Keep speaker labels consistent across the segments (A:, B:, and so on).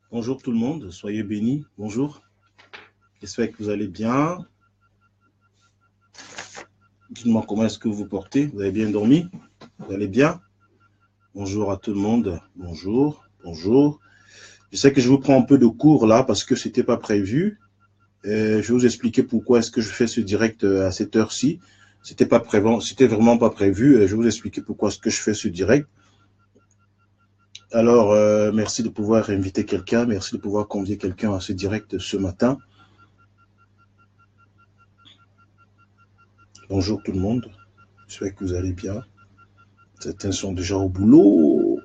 A: Bonjour tout le monde, soyez bénis. Bonjour, j'espère que vous allez bien. Dites-moi comment est-ce que vous vous portez. Vous avez bien dormi? Vous allez bien? Bonjour à tout le monde. Bonjour, bonjour. Je sais que je vous prends un peu de cours là parce que ce n'était pas prévu. Je vais vous expliquer pourquoi est-ce que je fais ce direct à cette heure-ci. C'était vraiment pas prévu. Je vais vous expliquer pourquoi est-ce que je fais ce direct. Alors, merci de pouvoir inviter quelqu'un. Merci de pouvoir convier quelqu'un à ce direct ce matin. Bonjour tout le monde. J'espère que vous allez bien. Certains sont déjà au boulot.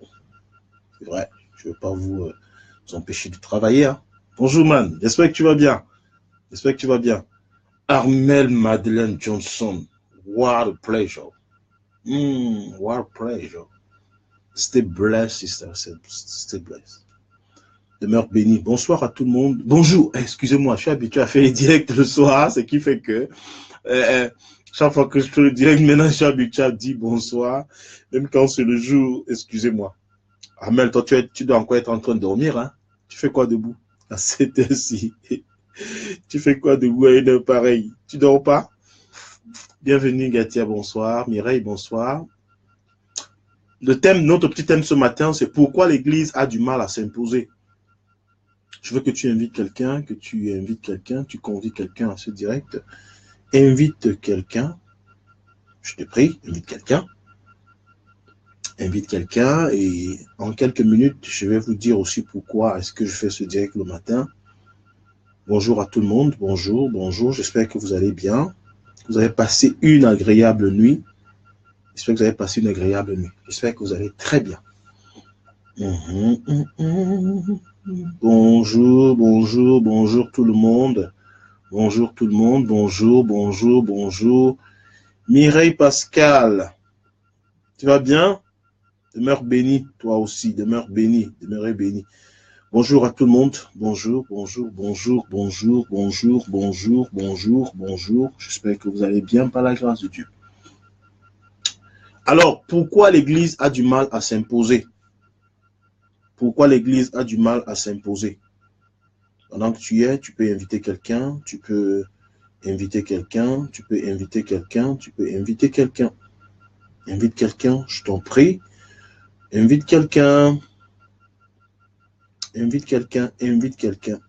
A: C'est vrai, je ne veux pas vous empêcher de travailler. Hein. Bonjour, man. J'espère que tu vas bien. J'espère que tu vas bien. Armel Madeleine Johnson. What a pleasure. What a pleasure. Stay blessed, sister. Stay blessed. Demeure béni. Bonsoir à tout le monde. Bonjour. Excusez-moi, je suis habitué à faire les directs le soir, ce qui fait que chaque fois que je fais le direct, maintenant, je suis habitué à dire bonsoir. Même quand c'est le jour, excusez-moi. Amel, toi, tu dois encore être en train de dormir. Hein? Tu fais quoi debout à cette heure-ci? Tu fais quoi debout à une heure pareille? Tu dors pas? Bienvenue, Gatia, bonsoir. Mireille, bonsoir. Notre petit thème ce matin, c'est pourquoi l'Église a du mal à s'imposer. Je veux que tu invites quelqu'un, tu convies quelqu'un à ce direct. Invite quelqu'un. Je te prie, invite quelqu'un. Invite quelqu'un et en quelques minutes, je vais vous dire aussi pourquoi est-ce que je fais ce direct le matin. Bonjour à tout le monde, bonjour, bonjour, j'espère que vous allez bien. Vous avez passé une agréable nuit. J'espère que vous avez passé une agréable nuit. J'espère que vous allez très bien. Bonjour, bonjour, bonjour tout le monde. Bonjour tout le monde, bonjour, bonjour, bonjour. Mireille Pascal, tu vas bien? Demeure béni, toi aussi, demeure béni, demeurez béni. Bonjour à tout le monde. Bonjour, bonjour, bonjour, bonjour, bonjour, bonjour, bonjour, bonjour. J'espère que vous allez bien par la grâce de Dieu. Alors, pourquoi l'Église a du mal à s'imposer? Pourquoi l'Église a du mal à s'imposer? Pendant que tu y es, tu peux inviter quelqu'un, tu peux inviter quelqu'un, tu peux inviter quelqu'un, tu peux inviter quelqu'un. Invite quelqu'un, je t'en prie. Invite quelqu'un. Invite quelqu'un, invite quelqu'un.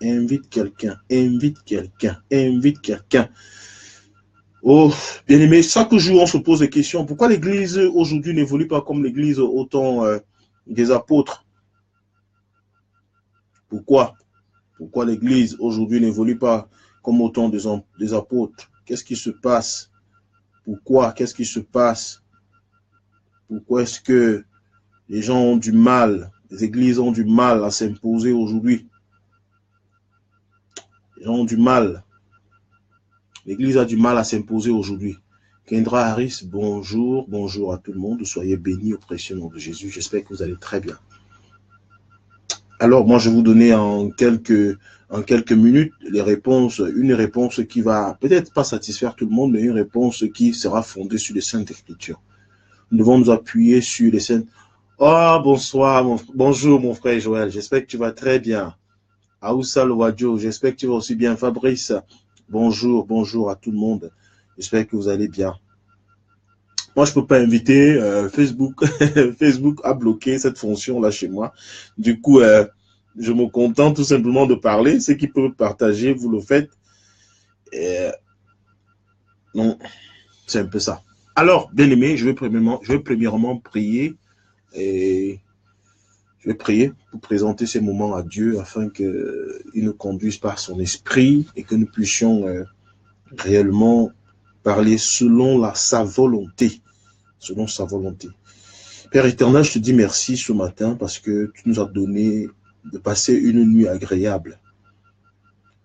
A: Invite quelqu'un, invite quelqu'un, invite quelqu'un. Oh, bien aimé, chaque jour on se pose des questions. Pourquoi l'Église aujourd'hui n'évolue pas comme l'Église au temps des apôtres? Pourquoi? Pourquoi l'Église aujourd'hui n'évolue pas comme au temps des apôtres? Qu'est-ce qui se passe? Pourquoi? Qu'est-ce qui se passe? Pourquoi est-ce que les gens ont du mal, les églises ont du mal à s'imposer aujourd'hui? Les gens ont du mal. L'Église a du mal à s'imposer aujourd'hui. Kendra Harris, bonjour, bonjour à tout le monde. Soyez bénis au précieux nom de Jésus. J'espère que vous allez très bien. Alors, moi, je vais vous donner en quelques minutes une réponse qui va peut-être pas satisfaire tout le monde, mais une réponse qui sera fondée sur les Saintes Écritures. Nous devons nous appuyer sur les Saintes. Oh, bonsoir, bonjour mon frère Joël. J'espère que tu vas très bien. Aoussa Loadjo, j'espère que tu vas aussi bien. Fabrice, bonjour, bonjour à tout le monde. J'espère que vous allez bien. Moi, je ne peux pas inviter Facebook. Facebook a bloqué cette fonction-là chez moi. Du coup, je me contente tout simplement de parler. Ceux qui peuvent partager, vous le faites. Non, c'est un peu ça. Alors, bien aimé, je vais premièrement prier et je vais prier pour présenter ces moments à Dieu afin qu'il nous conduise par son esprit et que nous puissions réellement parler selon sa volonté. Selon sa volonté. Père éternel, je te dis merci ce matin parce que tu nous as donné de passer une nuit agréable.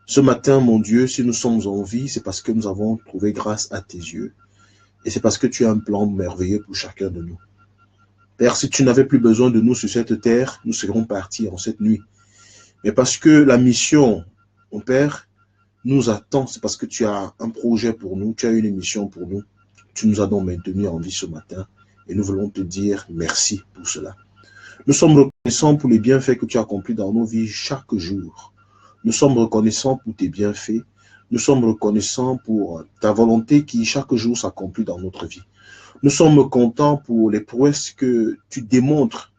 A: Ce matin, mon Dieu, si nous sommes en vie, c'est parce que nous avons trouvé grâce à tes yeux. Et c'est parce que tu as un plan merveilleux pour chacun de nous. Père, si tu n'avais plus besoin de nous sur cette terre, nous serions partis en cette nuit. Mais parce que la mission, mon Père, nous attend, c'est parce que tu as un projet pour nous, tu as une mission pour nous. Tu nous as donc maintenus en vie ce matin et nous voulons te dire merci pour cela. Nous sommes reconnaissants pour les bienfaits que tu as accomplis dans nos vies chaque jour. Nous sommes reconnaissants pour tes bienfaits. Nous sommes reconnaissants pour ta volonté qui chaque jour s'accomplit dans notre vie. Nous sommes contents pour les prouesses que tu démontres,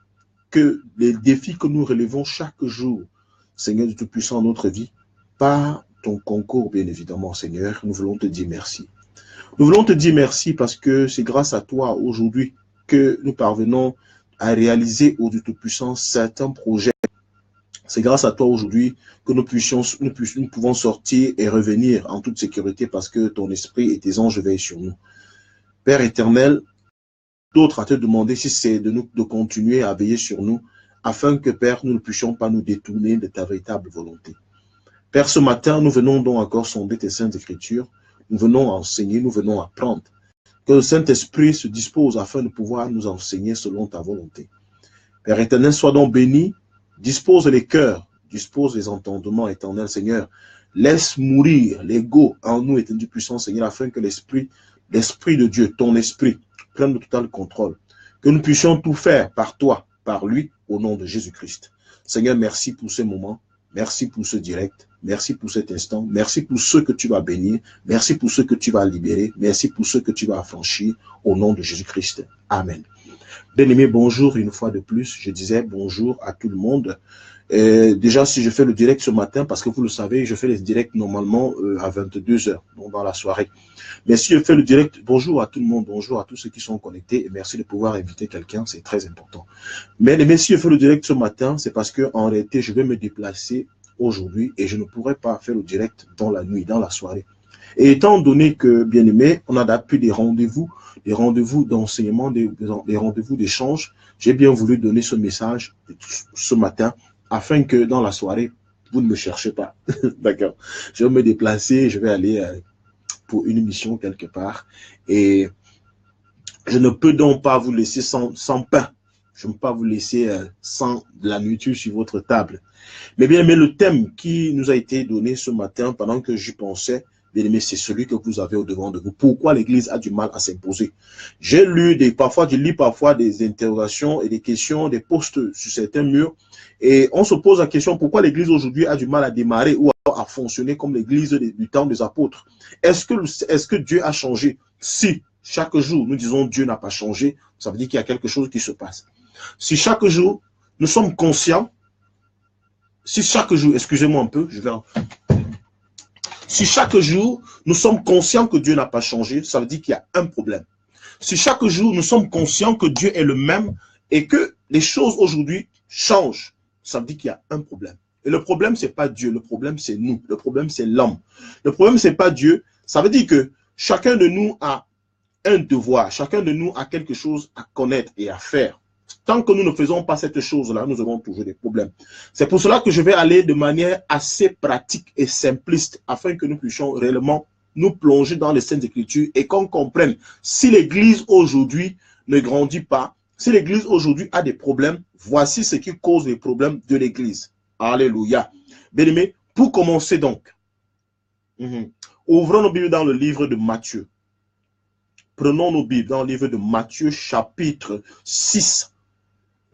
A: que les défis que nous relevons chaque jour, Seigneur de Tout-Puissant, dans notre vie, par ton concours, bien évidemment, Seigneur, nous voulons te dire merci. Nous voulons te dire merci parce que c'est grâce à toi aujourd'hui que nous parvenons à réaliser au Dieu Tout-Puissant certains projets. C'est grâce à toi aujourd'hui que nous pouvons sortir et revenir en toute sécurité parce que ton esprit et tes anges veillent sur nous. Père éternel, d'autres à te demander si c'est de continuer à veiller sur nous afin que, Père, nous ne puissions pas nous détourner de ta véritable volonté. Père, ce matin, nous venons donc encore sonder tes saintes écritures. Nous venons enseigner, nous venons apprendre. Que le Saint-Esprit se dispose afin de pouvoir nous enseigner selon ta volonté. Père éternel, sois donc béni. Dispose les cœurs, dispose les entendements, éternel Seigneur. Laisse mourir l'ego en nous, éternel puissant Seigneur, afin que l'esprit de Dieu, ton esprit, prenne le total contrôle. Que nous puissions tout faire par toi, par lui, au nom de Jésus-Christ. Seigneur, merci pour ce moment. Merci pour ce direct. Merci pour cet instant. Merci pour ceux que tu vas bénir. Merci pour ceux que tu vas libérer. Merci pour ceux que tu vas affranchir. Au nom de Jésus-Christ. Amen. Bien-aimés, bonjour une fois de plus. Je disais bonjour à tout le monde. Déjà, si je fais le direct ce matin, parce que vous le savez, je fais les directs normalement à 22 h, donc dans la soirée. Mais si je fais le direct, bonjour à tout le monde, bonjour à tous ceux qui sont connectés et merci de pouvoir inviter quelqu'un, c'est très important. Mais si je fais le direct ce matin, c'est parce que en réalité, je vais me déplacer aujourd'hui et je ne pourrai pas faire le direct dans la nuit, dans la soirée. Et étant donné que, bien aimé, on a depuis des rendez-vous d'enseignement, des rendez-vous d'échange, j'ai bien voulu donner ce message ce matin afin que dans la soirée, vous ne me cherchez pas. D'accord. Je vais me déplacer, je vais aller pour une mission quelque part et je ne peux donc pas vous laisser sans pain. Je ne peux pas vous laisser sans de la nourriture sur votre table. Mais bien aimé, le thème qui nous a été donné ce matin pendant que j'y pensais, bien aimé, c'est celui que vous avez au devant de vous. Pourquoi l'Église a du mal à s'imposer? J'ai lu je lis parfois des interrogations et des questions, des posts sur certains murs, et on se pose la question pourquoi l'Église aujourd'hui a du mal à démarrer ou à fonctionner comme l'Église du temps des apôtres. Est-ce que Dieu a changé? Si chaque jour nous disons Dieu n'a pas changé, ça veut dire qu'il y a quelque chose qui se passe. Si chaque jour nous sommes conscients, excusez-moi un peu, si chaque jour, nous sommes conscients que Dieu n'a pas changé, ça veut dire qu'il y a un problème. Si chaque jour, nous sommes conscients que Dieu est le même et que les choses aujourd'hui changent, ça veut dire qu'il y a un problème. Et le problème, ce n'est pas Dieu, le problème, c'est nous. Le problème, c'est l'homme. Le problème, ce n'est pas Dieu. Ça veut dire que chacun de nous a un devoir, chacun de nous a quelque chose à connaître et à faire. Tant que nous ne faisons pas cette chose-là, nous aurons toujours des problèmes. C'est pour cela que je vais aller de manière assez pratique et simpliste afin que nous puissions réellement nous plonger dans les Saintes Écritures et qu'on comprenne si l'Église aujourd'hui ne grandit pas, si l'Église aujourd'hui a des problèmes, voici ce qui cause les problèmes de l'Église. Alléluia. Bien-aimés, pour commencer donc, ouvrons nos Bibles dans le livre de Matthieu. Prenons nos Bibles dans le livre de Matthieu chapitre 6.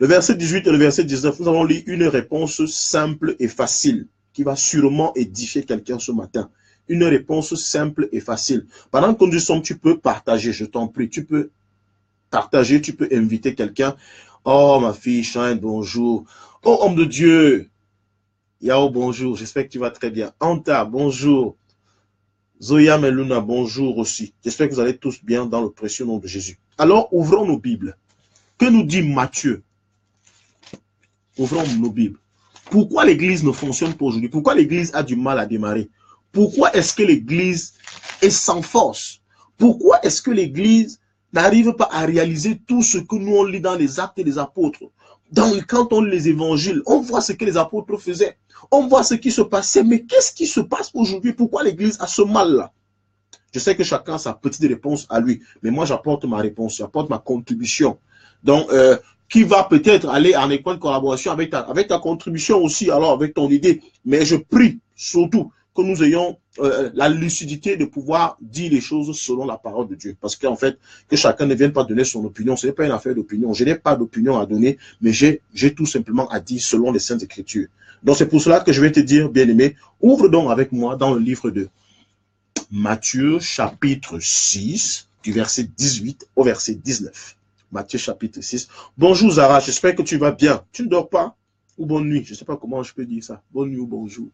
A: Le verset 18 et le verset 19, nous allons lire une réponse simple et facile qui va sûrement édifier quelqu'un ce matin. Une réponse simple et facile. Pendant que nous sommes, tu peux partager, je t'en prie. Tu peux partager, tu peux inviter quelqu'un. Oh, ma fille, Shine, bonjour. Oh, homme de Dieu. Yao, bonjour. J'espère que tu vas très bien. Anta, bonjour. Zoya Meluna, bonjour aussi. J'espère que vous allez tous bien dans le précieux nom de Jésus. Alors, ouvrons nos Bibles. Que nous dit Matthieu? Ouvrons nos Bibles. Pourquoi l'Église ne fonctionne pas aujourd'hui? Pourquoi l'Église a du mal à démarrer? Pourquoi est-ce que l'Église est sans force? Pourquoi est-ce que l'Église n'arrive pas à réaliser tout ce que nous on lit dans les actes des apôtres? Quand on lit les évangiles, on voit ce que les apôtres faisaient. On voit ce qui se passait. Mais qu'est-ce qui se passe aujourd'hui? Pourquoi l'Église a ce mal-là? Je sais que chacun a sa petite réponse à lui. Mais moi, j'apporte ma réponse. J'apporte ma contribution. Donc, qui va peut-être aller en école de collaboration avec ta contribution aussi, alors avec ton idée. Mais je prie surtout que nous ayons la lucidité de pouvoir dire les choses selon la parole de Dieu. Parce qu'en fait, que chacun ne vienne pas donner son opinion, ce n'est pas une affaire d'opinion. Je n'ai pas d'opinion à donner, mais j'ai tout simplement à dire selon les Saintes Écritures. Donc c'est pour cela que je vais te dire, bien-aimé, ouvre donc avec moi dans le livre de Matthieu chapitre 6, du verset 18 au verset 19. Matthieu chapitre 6. Bonjour Zara, j'espère que tu vas bien. Tu ne dors pas? Ou bonne nuit? Je ne sais pas comment je peux dire ça. Bonne nuit ou bonjour.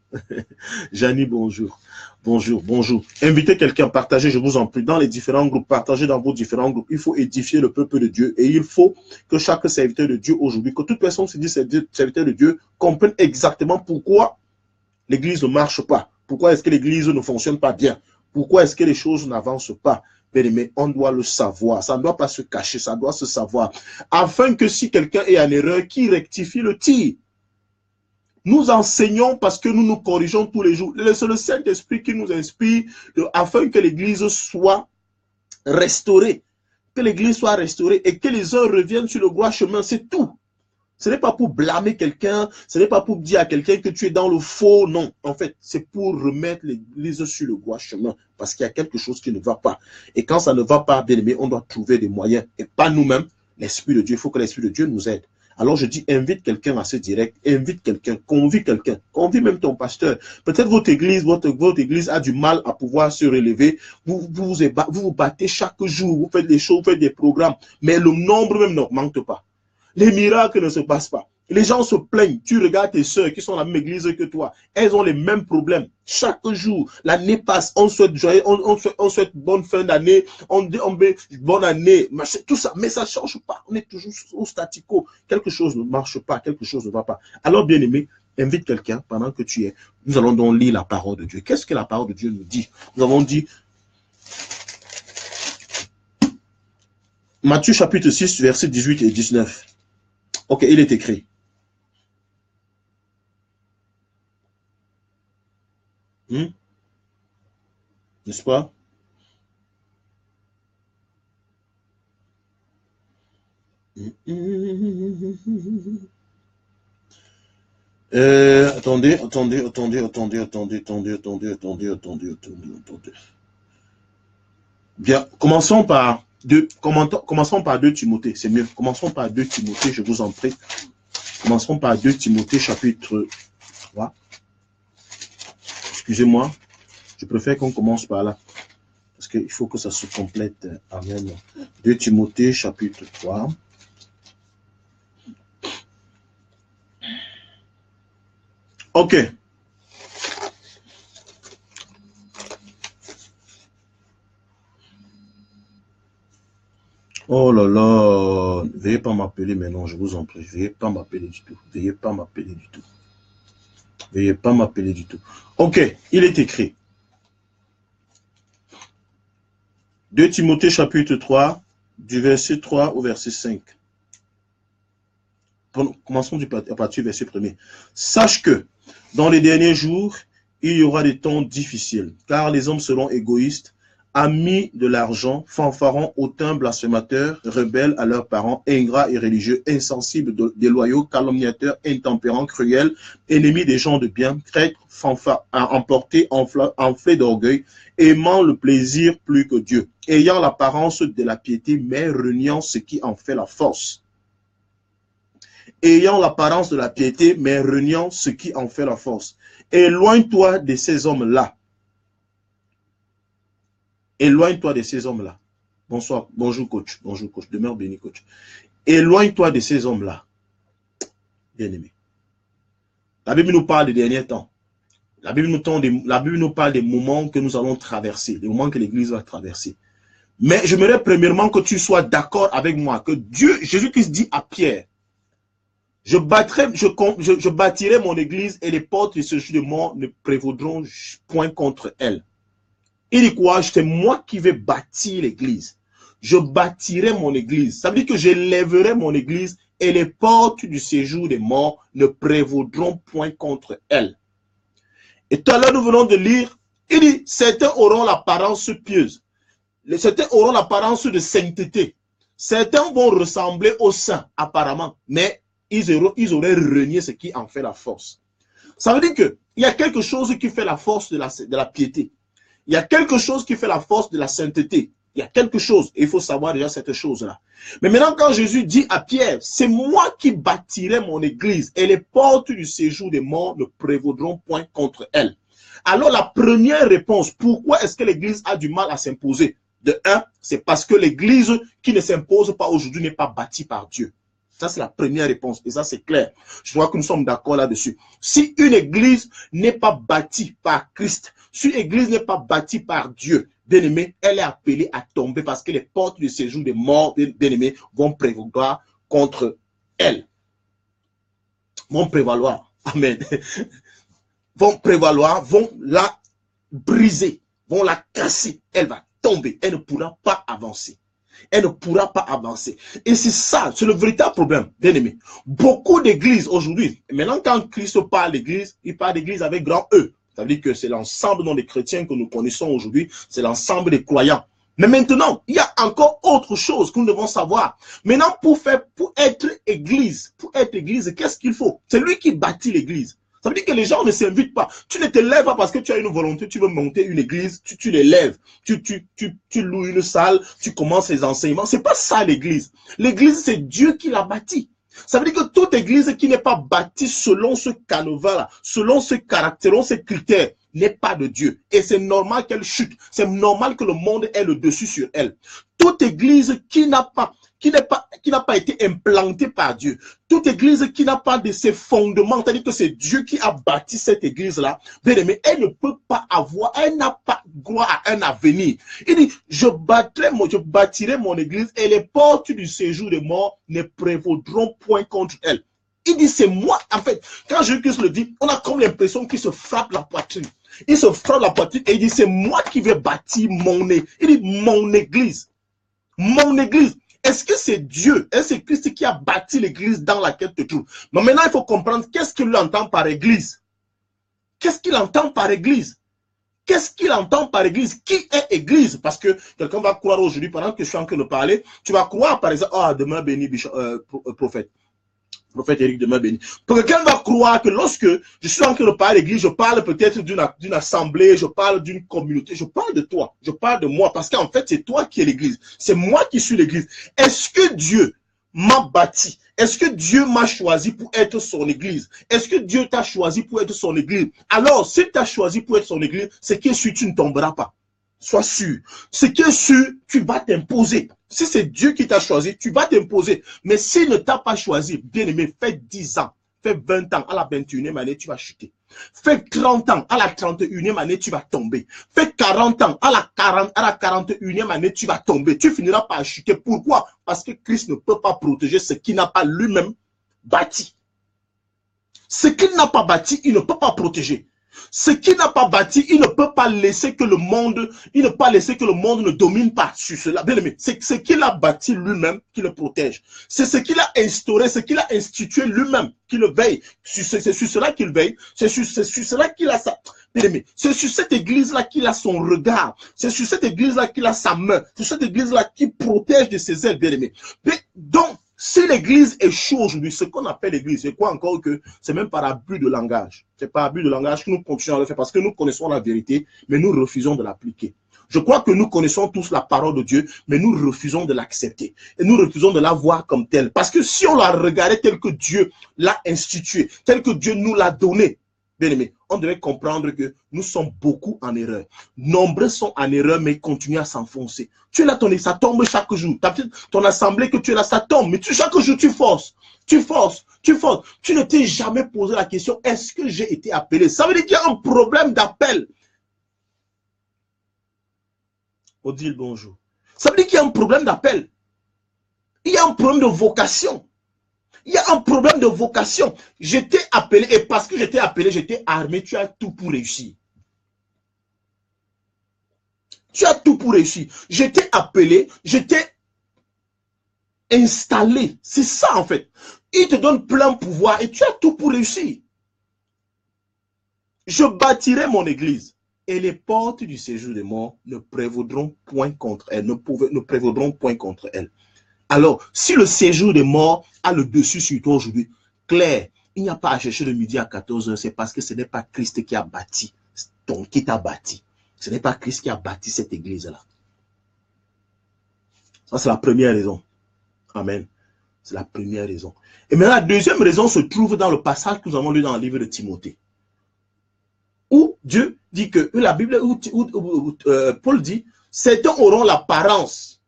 A: Janie, bonjour. Bonjour, bonjour. Invitez quelqu'un, partagez, je vous en prie, dans les différents groupes, partagez dans vos différents groupes. Il faut édifier le peuple de Dieu et il faut que chaque serviteur de Dieu aujourd'hui, que toute personne se dit serviteur de Dieu, comprenne exactement pourquoi l'église ne marche pas. Pourquoi est-ce que l'église ne fonctionne pas bien? Pourquoi est-ce que les choses n'avancent pas? Mais on doit le savoir. Ça ne doit pas se cacher, ça doit se savoir. Afin que si quelqu'un est en erreur, qu'il rectifie le tir. Nous enseignons parce que nous nous corrigeons tous les jours. C'est le Saint-Esprit qui nous inspire afin que l'église soit restaurée. Que l'église soit restaurée et que les uns reviennent sur le droit chemin. C'est tout. Ce n'est pas pour blâmer quelqu'un, ce n'est pas pour dire à quelqu'un que tu es dans le faux, non. En fait, c'est pour remettre l'église sur le droit chemin parce qu'il y a quelque chose qui ne va pas. Et quand ça ne va pas, bien aimé, on doit trouver des moyens et pas nous-mêmes. L'Esprit de Dieu, il faut que l'Esprit de Dieu nous aide. Alors je dis, invite quelqu'un à ce direct, invite quelqu'un, convie même ton pasteur. Peut-être votre église a du mal à pouvoir se relever. Vous vous battez chaque jour, vous faites des choses, vous faites des programmes, mais le nombre même n'augmente pas. Les miracles ne se passent pas. Les gens se plaignent. Tu regardes tes sœurs qui sont dans la même église que toi. Elles ont les mêmes problèmes. Chaque jour, l'année passe. On souhaite joyeux, on souhaite bonne fin d'année. On dit bonne année. Tout ça. Mais ça ne change pas. On est toujours au statico. Quelque chose ne marche pas. Quelque chose ne va pas. Alors, bien aimé, invite quelqu'un pendant que tu es. Nous allons donc lire la parole de Dieu. Qu'est-ce que la parole de Dieu nous dit? Nous avons dit Matthieu chapitre 6, versets 18 et 19. Ok, il est écrit. N'est-ce pas? Attendez. Bien, commençons par 2 Timothée, c'est mieux. Commençons par 2 Timothée, je vous en prie. Commençons par 2 Timothée, chapitre 3. Excusez-moi, je préfère qu'on commence par là. Parce qu'il faut que ça se complète. Amen. 2 Timothée, chapitre 3. Ok. Oh là là, veuillez pas m'appeler maintenant, je vous en prie. Veuillez pas m'appeler du tout. Veuillez pas m'appeler du tout. Veuillez pas m'appeler du tout. Ok, il est écrit. 2 Timothée chapitre 3, du verset 3 au verset 5. Commençons à partir du verset 1er. Sache que dans les derniers jours, il y aura des temps difficiles, car les hommes seront égoïstes, amis de l'argent, fanfarons, hautains, blasphémateurs, rebelles à leurs parents, ingrats et religieux, insensibles, déloyaux, calomniateurs, intempérants, cruels, ennemis des gens de bien, traîtres, emportés, enflés d'orgueil, aimant le plaisir plus que Dieu, ayant l'apparence de la piété, mais reniant ce qui en fait la force. Ayant l'apparence de la piété, mais reniant ce qui en fait la force. Éloigne-toi de ces hommes-là. Éloigne-toi de ces hommes-là. Bonsoir, bonjour coach, demeure béni coach. Éloigne-toi de ces hommes-là, bien-aimé. La Bible nous parle des derniers temps. La Bible nous parle des moments que nous allons traverser, des moments que l'Église va traverser. Mais j'aimerais premièrement que tu sois d'accord avec moi, que Dieu, Jésus-Christ dit à Pierre, je bâtirai mon Église et les portes de ce jour de mort ne prévaudront point contre elle. Il dit quoi? C'est moi qui vais bâtir l'église. Je bâtirai mon église. Ça veut dire que j'élèverai mon église et les portes du séjour des morts ne prévaudront point contre elle. Et tout à l'heure, nous venons de lire, il dit, certains auront l'apparence pieuse. Certains auront l'apparence de sainteté. Certains vont ressembler aux saints, apparemment, mais ils auraient renié ce qui en fait la force. Ça veut dire qu'il y a quelque chose qui fait la force de la piété. Il y a quelque chose qui fait la force de la sainteté. Il y a quelque chose, et il faut savoir déjà cette chose-là. Mais maintenant, quand Jésus dit à Pierre, c'est moi qui bâtirai mon église, et les portes du séjour des morts ne prévaudront point contre elle. Alors la première réponse, pourquoi est-ce que l'église a du mal à s'imposer? De un, c'est parce que l'église qui ne s'impose pas aujourd'hui n'est pas bâtie par Dieu. Ça, c'est la première réponse, et ça, c'est clair. Je crois que nous sommes d'accord là-dessus. Si une église n'est pas bâtie par Christ, si une église n'est pas bâtie par Dieu, bien-aimé, elle est appelée à tomber parce que les portes du séjour des morts, bien-aimé, vont prévaloir contre elle. Vont prévaloir. Amen. Vont prévaloir, vont la briser, vont la casser. Elle va tomber. Elle ne pourra pas avancer. Elle ne pourra pas avancer. Et c'est ça, c'est le véritable problème, bien-aimé. Beaucoup d'églises aujourd'hui, maintenant quand Christ parle d'église, il parle d'église avec grand E. Ça veut dire que c'est l'ensemble des chrétiens que nous connaissons aujourd'hui, c'est l'ensemble des croyants. Mais maintenant, il y a encore autre chose que nous devons savoir. Maintenant, pour être église, qu'est-ce qu'il faut? C'est lui qui bâtit l'église. Ça veut dire que les gens ne s'invitent pas. Tu ne te lèves pas parce que tu as une volonté, tu veux monter une église, tu les lèves. Tu loues une salle, tu commences les enseignements. C'est pas ça l'église. L'église, c'est Dieu qui l'a bâtie. Ça veut dire que toute église qui n'est pas bâtie selon ce canevas-là, selon ce caractère, selon ces critères, n'est pas de Dieu. Et c'est normal qu'elle chute. C'est normal que le monde ait le dessus sur elle. Toute église qui n'a pas été implantée par Dieu, toute église qui n'a pas de ses fondements, c'est-à-dire que c'est Dieu qui a bâti cette église-là, bien aimé, elle ne peut pas avoir, elle n'a pas droit à un avenir. Il dit, je bâtirai mon église et les portes du séjour des morts ne prévaudront point contre elle. Il dit, c'est moi, en fait, quand Jésus-Christ le dit, on a comme l'impression qu'il se frappe la poitrine. Il se frappe la poitrine et il dit, c'est moi qui vais bâtir mon église. Il dit, mon église. Mon église. Est-ce que c'est Dieu, est-ce que c'est Christ qui a bâti l'église dans laquelle tu te trouves? Mais maintenant, il faut comprendre qu'est-ce qu'il entend par église. Qu'est-ce qu'il entend par église? Qu'est-ce qu'il entend par église? Qui est église? Parce que quelqu'un va croire aujourd'hui, pendant que je suis en train de parler, tu vas croire, par exemple, ah, demain béni, prophète. Prophète Éric, demain béni. Quelqu'un va croire que lorsque je suis en train de parler d'église, je parle peut-être d'une assemblée, je parle d'une communauté, je parle de toi, je parle de moi, parce qu'en fait, c'est toi qui es l'église. C'est moi qui suis l'église. Est-ce que Dieu m'a bâti? Est-ce que Dieu m'a choisi pour être son église? Est-ce que Dieu t'a choisi pour être son église? Alors, s'il t'a choisi pour être son église, c'est que si tu ne tomberas pas. Sois sûr. Ce qui est sûr, tu vas t'imposer. Si c'est Dieu qui t'a choisi, tu vas t'imposer. Mais s'il ne t'a pas choisi, bien aimé, fais 10 ans, fais 20 ans, à la 21e année, tu vas chuter. Fais 30 ans, à la 31e année, tu vas tomber. Fais 40 ans, à la 41e année, tu vas tomber. Tu finiras par chuter. Pourquoi? Parce que Christ ne peut pas protéger ce qu'il n'a pas lui-même bâti. Ce qu'il n'a pas bâti, il ne peut pas protéger. Ce qu'il n'a pas bâti, il ne peut pas laisser que le monde, ne domine pas sur cela. Bien aimé, c'est ce qu'il a bâti lui-même qui le protège. C'est ce qu'il a instauré, ce qu'il a institué lui-même qui le veille. C'est sur cela qu'il veille. C'est sur cela qu'il a sa... Bien aimé, c'est sur cette église-là qu'il a son regard. C'est sur cette église-là qu'il a sa main. C'est sur cette église-là qui protège de ses ailes, bien aimé. Donc, si l'église échoue aujourd'hui, ce qu'on appelle l'église, c'est quoi encore que c'est même par abus de langage. C'est par abus de langage que nous continuons à le faire parce que nous connaissons la vérité, mais nous refusons de l'appliquer. Je crois que nous connaissons tous la parole de Dieu, mais nous refusons de l'accepter. Et nous refusons de la voir comme telle. Parce que si on la regardait telle que Dieu l'a instituée, telle que Dieu nous l'a donnée, bien aimé, on devait comprendre que nous sommes beaucoup en erreur. Nombreux sont en erreur, mais continuent à s'enfoncer. Tu es là, ça tombe chaque jour. Ton assemblée que tu es là, ça tombe. Mais chaque jour, tu forces. Tu forces. Tu forces. Tu ne t'es jamais posé la question, est-ce que j'ai été appelé? Ça veut dire qu'il y a un problème d'appel. Odile, bonjour. Ça veut dire qu'il y a un problème d'appel. Il y a un problème de vocation. Il y a un problème de vocation. J'étais appelé, et parce que j'étais appelé, j'étais armé, tu as tout pour réussir. Tu as tout pour réussir. J'étais appelé, j'étais installé. C'est ça en fait. Il te donne plein pouvoir et tu as tout pour réussir. Je bâtirai mon église et les portes du séjour des morts ne prévaudront point contre elle. Ne prévaudront point contre elle. Alors, si le séjour des morts a le dessus sur toi aujourd'hui, clair, il n'y a pas à chercher de midi à 14h, c'est parce que ce n'est pas Christ qui a bâti, qui t'a bâti. Ce n'est pas Christ qui a bâti cette église-là. Ça, c'est la première raison. Amen. C'est la première raison. Et maintenant, la deuxième raison se trouve dans le passage que nous avons lu dans le livre de Timothée. Où Dieu dit que, la Bible, Paul dit, certains auront l'apparence.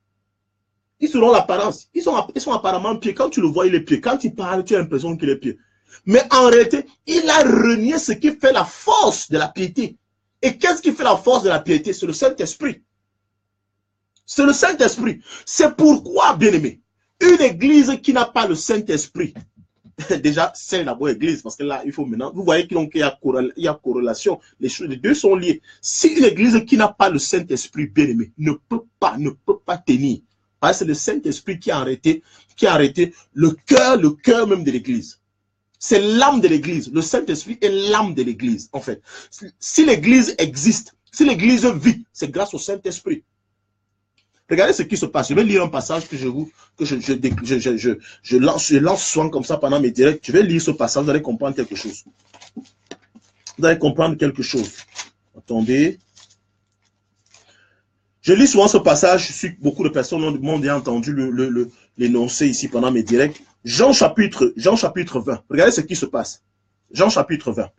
A: Ils auront l'apparence. Ils sont apparemment pieds. Quand tu le vois, il est pied. Quand il parle, tu as l'impression qu'il est pied. Mais en réalité, il a renié ce qui fait la force de la piété. Et qu'est-ce qui fait la force de la piété? C'est le Saint-Esprit. C'est le Saint-Esprit. C'est pourquoi, bien-aimé, une église qui n'a pas le Saint-Esprit, déjà, c'est la bonne église, parce que là, il faut maintenant, vous voyez qu'il y a corrélation, les deux sont liés. Si une église qui n'a pas le Saint-Esprit, bien-aimé, ne peut pas tenir, parce que c'est le Saint-Esprit qui a arrêté le cœur même de l'église. C'est l'âme de l'église. Le Saint-Esprit est l'âme de l'église, en fait. Si l'église existe, si l'église vit, c'est grâce au Saint-Esprit. Regardez ce qui se passe. Je vais lire un passage que je lance souvent comme ça pendant mes directs. Je vais lire ce passage, vous allez comprendre quelque chose. Vous allez comprendre quelque chose. Attendez. Je lis souvent ce passage. Je suis beaucoup de personnes m'ont bien entendu l'énoncer ici pendant mes directs. Jean chapitre 20. Regardez ce qui se passe. Jean chapitre 20.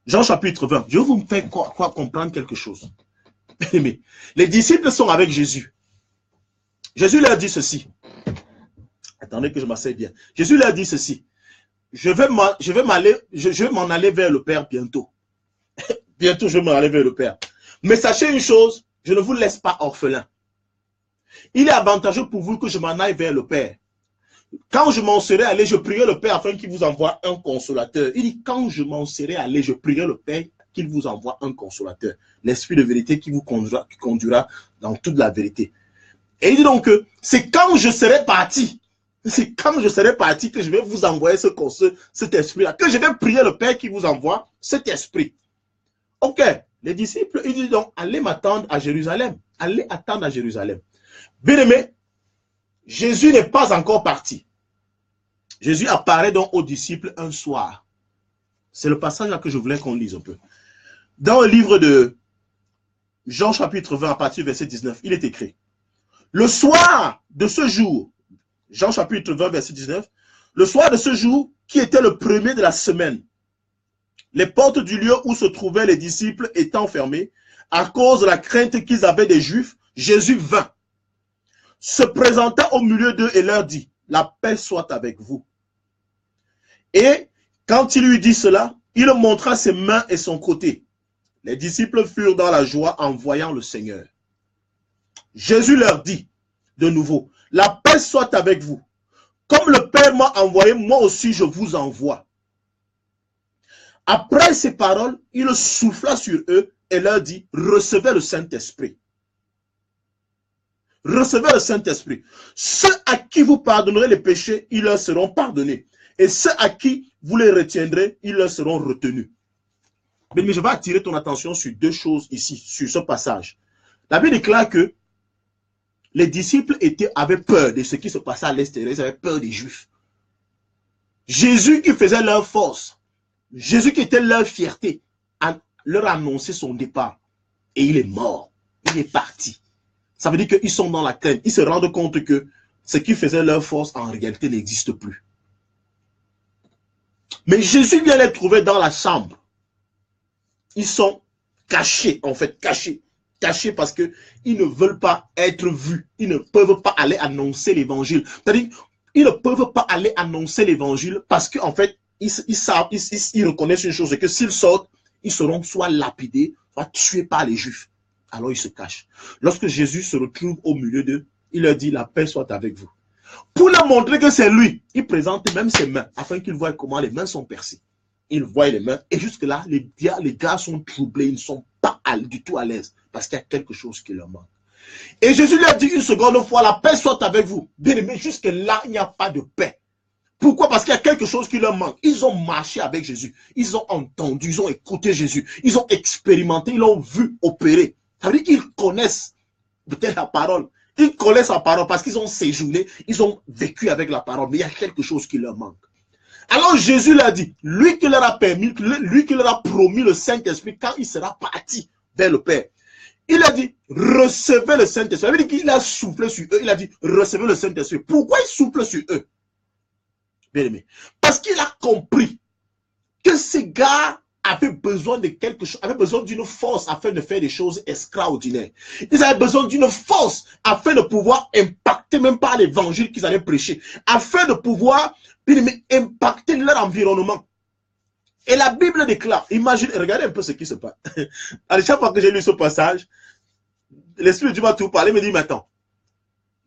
A: Jean chapitre 20. Je vais vous faire quoi comprendre quelque chose. Mais les disciples sont avec Jésus. Jésus leur dit ceci. Attendez que je m'asseye bien. Jésus leur dit ceci. Je vais m'en aller vers le Père bientôt. Bientôt, je vais m'en aller vers le Père. Mais sachez une chose, je ne vous laisse pas orphelin. Il est avantageux pour vous que je m'en aille vers le Père. Quand je m'en serai allé, je prierai le Père afin qu'il vous envoie un consolateur. Il dit, quand je m'en serai allé, je prierai le Père qu'il vous envoie un consolateur. L'esprit de vérité qui vous conduira dans toute la vérité. Et il dit donc que c'est quand je serai parti, que je vais vous envoyer cet esprit-là, que je vais prier le Père qui vous envoie cet esprit. Ok, les disciples, ils disent donc, allez m'attendre à Jérusalem. Allez attendre à Jérusalem. Bien aimé, Jésus n'est pas encore parti. Jésus apparaît donc aux disciples un soir. C'est le passage là que je voulais qu'on lise un peu. Dans le livre de Jean chapitre 20, à partir du verset 19, il est écrit, le soir de ce jour, Jean chapitre 20, verset 19, le soir de ce jour, qui était le premier de la semaine, les portes du lieu où se trouvaient les disciples étant fermées, à cause de la crainte qu'ils avaient des Juifs, Jésus vint, se présenta au milieu d'eux et leur dit, la paix soit avec vous. Et quand il lui dit cela, il montra ses mains et son côté. Les disciples furent dans la joie en voyant le Seigneur. Jésus leur dit de nouveau, la paix soit avec vous. Comme le Père m'a envoyé, moi aussi je vous envoie. Après ces paroles, il souffla sur eux et leur dit, recevez le Saint-Esprit. Recevez le Saint-Esprit. Ceux à qui vous pardonnerez les péchés, ils leur seront pardonnés. Et ceux à qui vous les retiendrez, ils leur seront retenus. Mais je vais attirer ton attention sur deux choses ici, sur ce passage. La Bible déclare que les disciples avaient peur de ce qui se passait à l'extérieur, ils avaient peur des Juifs. Jésus qui faisait leur force, Jésus qui était leur fierté, leur a annoncé son départ. Et il est mort, il est parti. Ça veut dire qu'ils sont dans la crainte. Ils se rendent compte que ce qui faisait leur force, en réalité, n'existe plus. Mais Jésus vient les trouver dans la chambre. Ils sont cachés, en fait, cachés. Cachés parce qu'ils ne veulent pas être vus. Ils ne peuvent pas aller annoncer l'évangile. C'est-à-dire, ils ne peuvent pas aller annoncer l'évangile parce qu'en fait, ils reconnaissent une chose, c'est que s'ils sortent, ils seront soit lapidés, soit tués par les Juifs. Alors ils se cachent. Lorsque Jésus se retrouve au milieu d'eux, il leur dit, la paix soit avec vous. Pour leur montrer que c'est lui, il présente même ses mains, afin qu'ils voient comment les mains sont percées. Ils voient les mains, et jusque-là, les gars sont troublés, ils ne sont pas du tout à l'aise, parce qu'il y a quelque chose qui leur manque. Et Jésus leur dit une seconde fois, la paix soit avec vous. Bien aimé, jusque-là, il n'y a pas de paix. Pourquoi? Parce qu'il y a quelque chose qui leur manque. Ils ont marché avec Jésus, ils ont entendu, ils ont écouté Jésus, ils ont expérimenté, ils l'ont vu opérer. Ça veut dire qu'ils connaissent peut-être la parole. Ils connaissent la parole parce qu'ils ont séjourné, ils ont vécu avec la parole, mais il y a quelque chose qui leur manque. Alors Jésus leur dit, lui qui leur a permis, lui qui leur a promis le Saint-Esprit quand il sera parti vers le Père. Il a dit, recevez le Saint-Esprit. Il a dit qu'il a soufflé sur eux. Il a dit, recevez le Saint-Esprit. Pourquoi il souffle sur eux? Bien aimé. Parce qu'il a compris que ces gars avaient besoin de quelque chose, avaient besoin d'une force afin de faire des choses extraordinaires. Ils avaient besoin d'une force afin de pouvoir impacter même par l'évangile qu'ils allaient prêcher, afin de pouvoir impacter leur environnement. Et la Bible déclare, imaginez, regardez un peu ce qui se passe. À chaque fois que j'ai lu ce passage, l'Esprit de Dieu m'a tout parlé, il me dit, mais attends,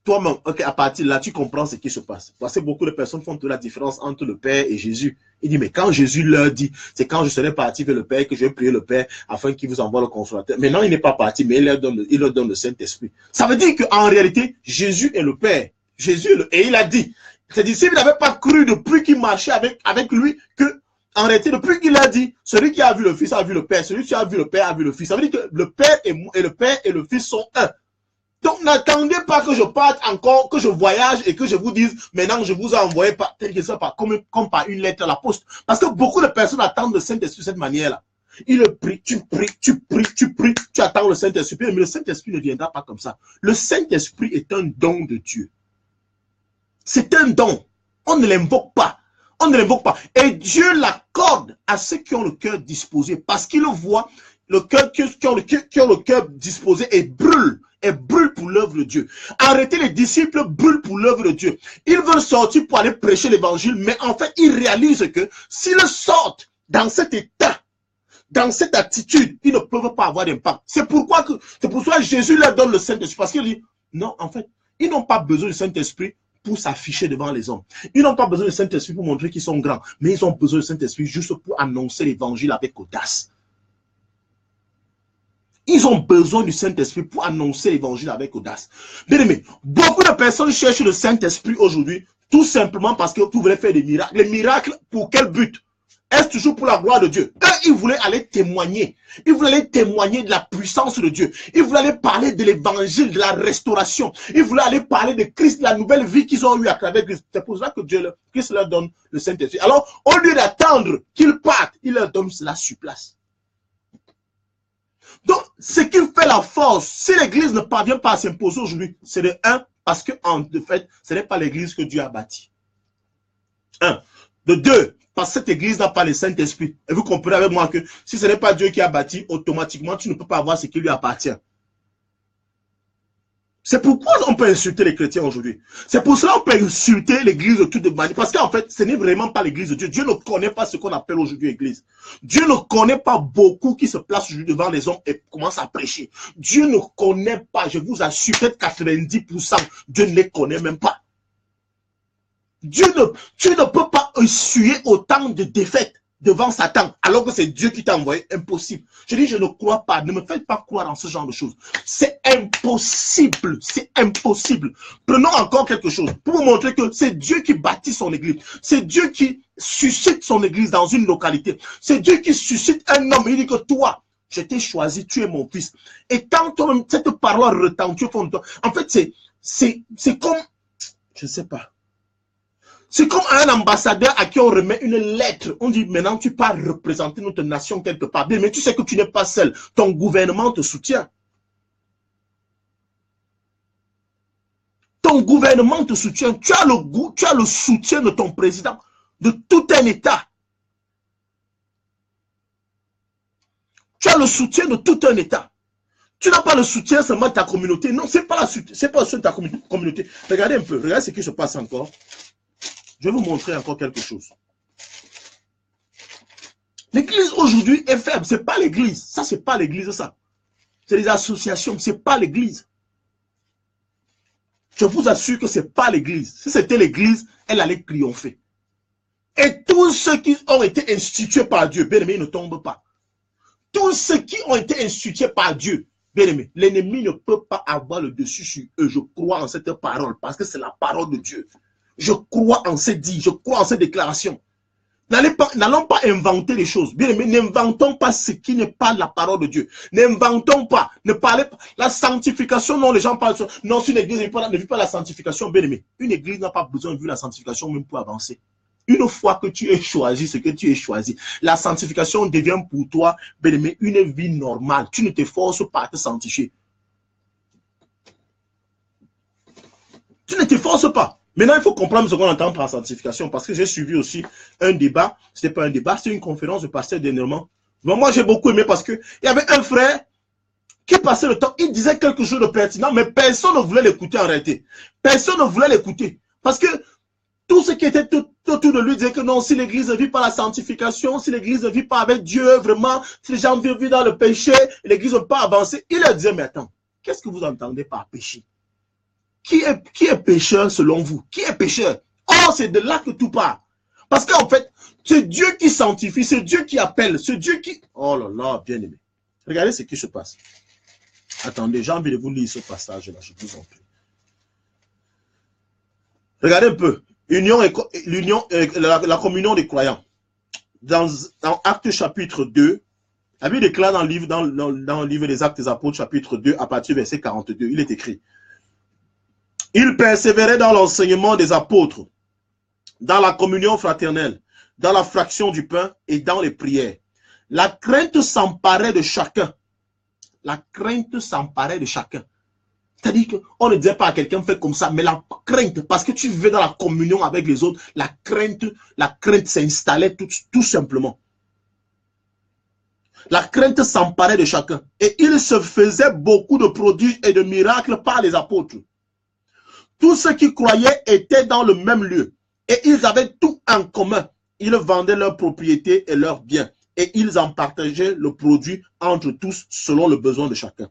A: toi-même, ok, à partir de là, tu comprends ce qui se passe. Parce que beaucoup de personnes font toute la différence entre le Père et Jésus. Il dit, mais quand Jésus leur dit, c'est quand je serai parti vers le Père que je vais prier le Père afin qu'il vous envoie le Consolateur. Maintenant, il n'est pas parti, mais il leur donne le Saint-Esprit. Ça veut dire qu'en réalité, Jésus est le Père. Et il a dit, ses disciples n'avaient pas cru depuis qu'il marchait avec lui que, en réalité, depuis qu'il a dit, celui qui a vu le Fils a vu le Père, celui qui a vu le Père a vu le Fils. Ça veut dire que le Père et le Fils sont un. Donc, n'attendez pas que je parte encore, que je voyage et que je vous dise, maintenant, je vous ai envoyé par, comme par une lettre à la poste. Parce que beaucoup de personnes attendent le Saint-Esprit de cette manière-là. Il prie, tu attends le Saint-Esprit, mais le Saint-Esprit ne viendra pas comme ça. Le Saint-Esprit est un don de Dieu. C'est un don. On ne l'invoque pas. On ne l'invoque pas. Et Dieu l'accorde à ceux qui ont le cœur disposé, parce qu'il voit le cœur, qui ont le cœur disposé et brûle pour l'œuvre de Dieu. Arrêtez, les disciples brûlent pour l'œuvre de Dieu. Ils veulent sortir pour aller prêcher l'évangile, mais en fait, ils réalisent que s'ils sortent dans cet état, dans cette attitude, ils ne peuvent pas avoir d'impact. C'est pour ça que Jésus leur donne le Saint-Esprit, parce qu'il dit, non, en fait, ils n'ont pas besoin du Saint-Esprit pour s'afficher devant les hommes. Ils n'ont pas besoin du Saint-Esprit pour montrer qu'ils sont grands, mais ils ont besoin du Saint-Esprit juste pour annoncer l'évangile avec audace. Ils ont besoin du Saint-Esprit pour annoncer l'évangile avec audace. Bien aimé, beaucoup de personnes cherchent le Saint-Esprit aujourd'hui, tout simplement parce que vous voulez faire des miracles. Les miracles, pour quel but? Est-ce toujours pour la gloire de Dieu? Eux, ils voulaient aller témoigner. Ils voulaient aller témoigner de la puissance de Dieu. Ils voulaient aller parler de l'évangile, de la restauration. Ils voulaient aller parler de Christ, de la nouvelle vie qu'ils ont eue à travers Christ. C'est pour ça que Christ leur donne le Saint-Esprit. Alors, au lieu d'attendre qu'ils partent, il leur donne cela sur place. Donc, ce qui fait la force, si l'Église ne parvient pas à s'imposer aujourd'hui, c'est de un, parce que en fait, ce n'est pas l'Église que Dieu a bâtie. Un. De deux, parce que cette Église n'a pas le Saint-Esprit. Et vous comprenez avec moi que si ce n'est pas Dieu qui a bâti, automatiquement, tu ne peux pas avoir ce qui lui appartient. C'est pourquoi on peut insulter les chrétiens aujourd'hui. C'est pour cela qu'on peut insulter l'église de toute manière. Parce qu'en fait, ce n'est vraiment pas l'église de Dieu. Dieu ne connaît pas ce qu'on appelle aujourd'hui l'église. Dieu ne connaît pas beaucoup qui se placent aujourd'hui devant les hommes et commencent à prêcher. Dieu ne connaît pas, je vous assure, peut-être 90%, Dieu ne les connaît même pas. Tu ne peux pas essuyer autant de défaites devant Satan, alors que c'est Dieu qui t'a envoyé. Impossible. Je dis, je ne crois pas. Ne me faites pas croire en ce genre de choses. C'est impossible. C'est impossible. Prenons encore quelque chose pour vous montrer que c'est Dieu qui bâtit son église. C'est Dieu qui suscite son église dans une localité. C'est Dieu qui suscite un homme. Il dit que toi, je t'ai choisi, tu es mon fils. Et quand toi-même, cette parole retentit au fond de toi, en fait, c'est comme, je ne sais pas. C'est comme un ambassadeur à qui on remet une lettre. On dit, maintenant, tu pars représenter notre nation quelque part. Bien, mais tu sais que tu n'es pas seul. Ton gouvernement te soutient. Ton gouvernement te soutient. Tu as le soutien de ton président, de tout un État. Tu as le soutien de tout un État. Tu n'as pas le soutien seulement de ta communauté. Non, ce n'est pas le soutien de ta communauté. Regardez un peu. Regardez ce qui se passe encore. Je vais vous montrer encore quelque chose. L'église aujourd'hui est faible. Ce n'est pas l'église. Ça, ce n'est pas l'église, ça. C'est les associations. Ce n'est pas l'église. Je vous assure que ce n'est pas l'église. Si c'était l'église, elle allait triompher. Et tous ceux qui ont été institués par Dieu, bien aimé, ils ne tombent pas. Tous ceux qui ont été institués par Dieu, bien aimé, l'ennemi ne peut pas avoir le dessus sur eux. Je crois en cette parole parce que c'est la parole de Dieu. Je crois en ces dits, je crois en ces déclarations. N'allons pas inventer les choses. Bien aimé, n'inventons pas ce qui n'est pas la parole de Dieu. N'inventons pas, ne parlez pas. La sanctification, non, les gens parlent. Non, si une église ne vit pas la sanctification, bien aimé, une église n'a pas besoin de vivre la sanctification même pour avancer. Une fois que tu es choisi, ce que tu es choisi, la sanctification devient pour toi, bien-aimé, une vie normale. Tu ne te forces pas à te sanctifier. Tu ne te forces pas. Maintenant, il faut comprendre ce qu'on entend par sanctification, parce que j'ai suivi aussi un débat. Ce n'était pas un débat, c'était une conférence de pasteur dernièrement. Bon, moi, j'ai beaucoup aimé parce qu'il y avait un frère qui passait le temps, il disait quelque chose de pertinent, mais personne ne voulait l'écouter en réalité. Personne ne voulait l'écouter. Parce que tout ce qui était tout autour de lui disait que non, si l'église ne vit pas la sanctification, si l'église ne vit pas avec Dieu, vraiment, si les gens vivent dans le péché, l'église ne peut pas avancer. Il leur disait, mais attends, qu'est-ce que vous entendez par péché? Qui est pécheur selon vous? Qui est pécheur? Oh, c'est de là que tout part. Parce qu'en fait, c'est Dieu qui sanctifie, c'est Dieu qui appelle, c'est Dieu qui... Oh là là, bien aimé. Regardez ce qui se passe. Attendez, j'ai envie de vous lire ce passage-là, je vous en prie. Regardez un peu. La communion des croyants. Dans Actes chapitre 2, la Bible déclare dans le livre des Actes des Apôtres, chapitre 2, à partir du verset 42, il est écrit: ils persévéraient dans l'enseignement des apôtres, dans la communion fraternelle, dans la fraction du pain et dans les prières. La crainte s'emparait de chacun. La crainte s'emparait de chacun. C'est-à-dire qu'on ne disait pas à quelqu'un fait comme ça, mais la crainte, parce que tu vivais dans la communion avec les autres, la crainte s'installait tout simplement. La crainte s'emparait de chacun. Et il se faisait beaucoup de prodiges et de miracles par les apôtres. Tous ceux qui croyaient étaient dans le même lieu. Et ils avaient tout en commun. Ils vendaient leurs propriétés et leurs biens. Et ils en partageaient le produit entre tous selon le besoin de chacun.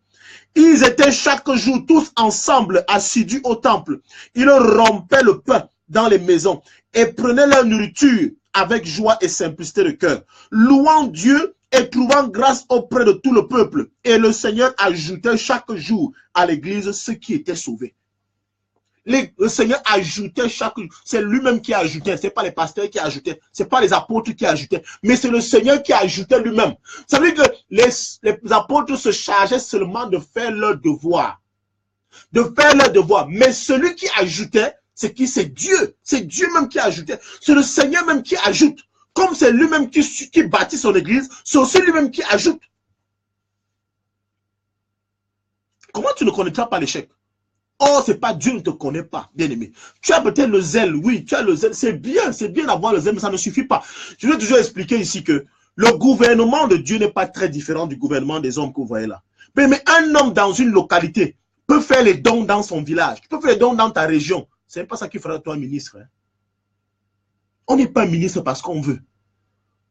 A: Ils étaient chaque jour tous ensemble assidus au temple. Ils rompaient le pain dans les maisons et prenaient leur nourriture avec joie et simplicité de cœur, louant Dieu et trouvant grâce auprès de tout le peuple. Et le Seigneur ajoutait chaque jour à l'église ceux qui étaient sauvés. Le Seigneur ajoutait chaque jour. C'est lui-même qui ajoutait. Ce n'est pas les pasteurs qui ajoutaient. Ce n'est pas les apôtres qui ajoutaient. Mais c'est le Seigneur qui ajoutait lui-même. Ça veut dire que les apôtres se chargeaient seulement de faire leur devoir. De faire leur devoir. Mais celui qui ajoutait, c'est qui? C'est Dieu. C'est Dieu même qui ajoutait. C'est le Seigneur même qui ajoute. Comme c'est lui-même qui bâtit son église, c'est aussi lui-même qui ajoute. Comment tu ne connaîtras pas l'échec? Oh, c'est pas Dieu ne te connaît pas, bien-aimé. Tu as peut-être le zèle, oui, tu as le zèle, c'est bien d'avoir le zèle, mais ça ne suffit pas. Je vais toujours expliquer ici que le gouvernement de Dieu n'est pas très différent du gouvernement des hommes que vous voyez là. Mais un homme dans une localité peut faire les dons dans son village, tu peux faire les dons dans ta région. C'est pas ça qui fera de toi un ministre. Hein. On n'est pas ministre parce qu'on veut.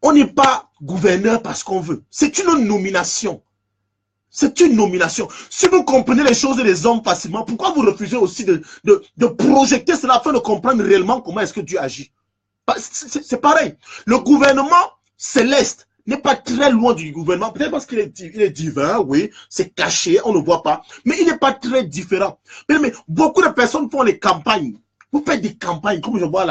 A: On n'est pas gouverneur parce qu'on veut. C'est une nomination. C'est une nomination. Si vous comprenez les choses et les hommes facilement, pourquoi vous refusez aussi de projeter cela afin de comprendre réellement comment est-ce que Dieu agit? C'est pareil. Le gouvernement céleste n'est pas très loin du gouvernement, peut-être parce qu'il est divin, oui, c'est caché, on ne voit pas, mais il n'est pas très différent. Mais beaucoup de personnes font les campagnes. Vous faites des campagnes, comme je vois,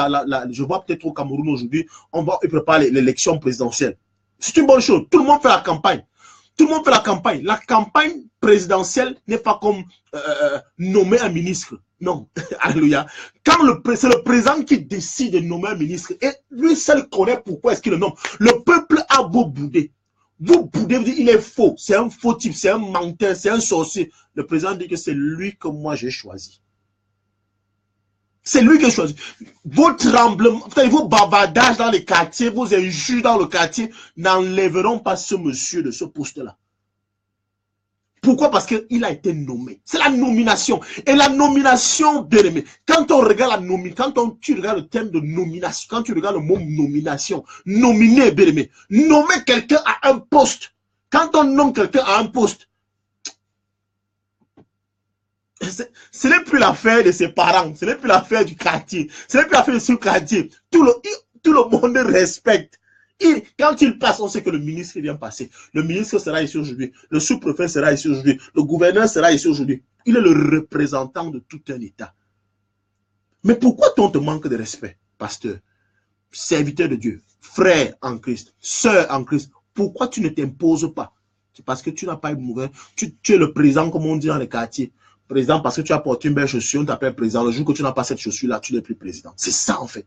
A: je vois peut-être au Cameroun aujourd'hui, on va préparer l'élection présidentielle. C'est une bonne chose. Tout le monde fait la campagne. Tout le monde fait la campagne. La campagne présidentielle n'est pas comme nommer un ministre. Non. Alléluia. Quand c'est le président qui décide de nommer un ministre, et lui seul connaît pourquoi est-ce qu'il le nomme. Le peuple a beau bouder. Vous boudez, vous dites, il est faux. C'est un faux type, c'est un menteur, c'est un sorcier. Le président dit que c'est lui que moi j'ai choisi. C'est lui qui a choisi. Vos tremblements, vos bavardages dans les quartiers, vos injures dans le quartier n'enlèveront pas ce monsieur de ce poste-là. Pourquoi? Parce qu'il a été nommé. C'est la nomination. Et la nomination, bien aimé, quand on regarde la nomination, tu regardes le thème de nomination, quand tu regardes le mot nomination, nominer, bien aimé, nommer quelqu'un à un poste. Quand on nomme quelqu'un à un poste, ce n'est plus l'affaire de ses parents, ce n'est plus l'affaire du quartier, ce n'est plus l'affaire de ce quartier. Tout le monde respecte. Quand il passe, on sait que le ministre vient passer. Le ministre sera ici aujourd'hui, le sous-préfet sera ici aujourd'hui, le gouverneur sera ici aujourd'hui. Il est le représentant de tout un État. Mais pourquoi on te manque de respect, pasteur, serviteur de Dieu, frère en Christ, sœur en Christ? Pourquoi tu ne t'imposes pas? C'est parce que tu n'as pas eu de mouvement. Tu es le président, comme on dit dans les quartiers. Président, parce que tu as porté une belle chaussure, on t'appelle président. Le jour que tu n'as pas cette chaussure-là, tu n'es plus président. C'est ça, en fait.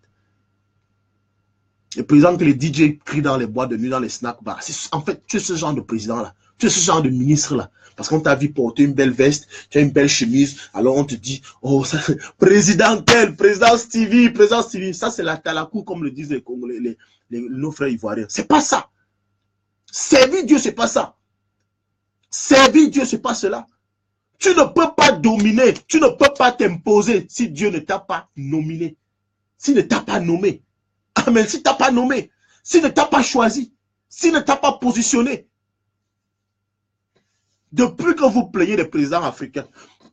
A: Le président que les DJ crient dans les boîtes de nuit, dans les snack bars. En fait, tu es ce genre de président-là. Tu es ce genre de ministre-là. Parce qu'on t'a vu porter une belle veste, tu as une belle chemise, alors on te dit, oh, ça c'est président tel, président Stevie. Ça, c'est la talakou, comme le disent nos frères ivoiriens. C'est pas ça. Servir Dieu, c'est pas ça. Servir Dieu, c'est pas cela. Tu ne peux pas dominer, tu ne peux pas t'imposer si Dieu ne t'a pas nominé. S'il ne t'a pas nommé. Amen. S'il ne t'a pas nommé, s'il ne t'a pas choisi, s'il ne t'a pas positionné. Depuis que vous plaignez des présidents africains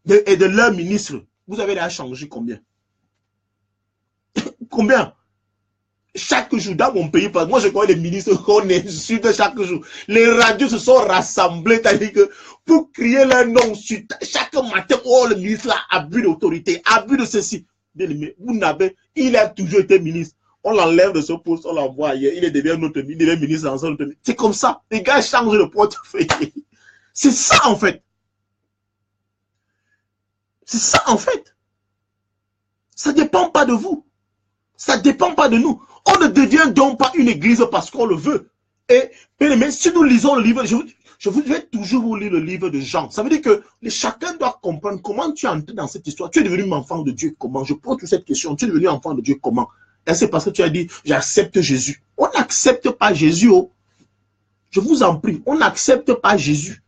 A: et de leurs ministres, vous avez déjà changé combien? Combien? Chaque jour, dans mon pays, moi je connais les ministres qu'on insulte chaque jour. Les radios se sont rassemblées, c'est-à-dire que pour crier leur nom chaque matin, oh le ministre là, abus d'autorité, abus de ceci. Vous n'avez, il a toujours été ministre. On l'enlève de ce poste, on l'envoie ailleurs, il devient ministre dans son autre. C'est comme ça, les gars changent de portefeuille. C'est ça en fait. C'est ça en fait. Ça ne dépend pas de vous. Ça ne dépend pas de nous. On ne devient donc pas une église parce qu'on le veut. Et mais si nous lisons le livre, je vais toujours vous lire le livre de Jean. Ça veut dire que chacun doit comprendre comment tu es entré dans cette histoire. Tu es devenu enfant de Dieu comment? Je pose toute cette question. Tu es devenu enfant de Dieu comment? Et c'est parce que tu as dit, j'accepte Jésus. On n'accepte pas Jésus. Oh. Je vous en prie, on n'accepte pas Jésus.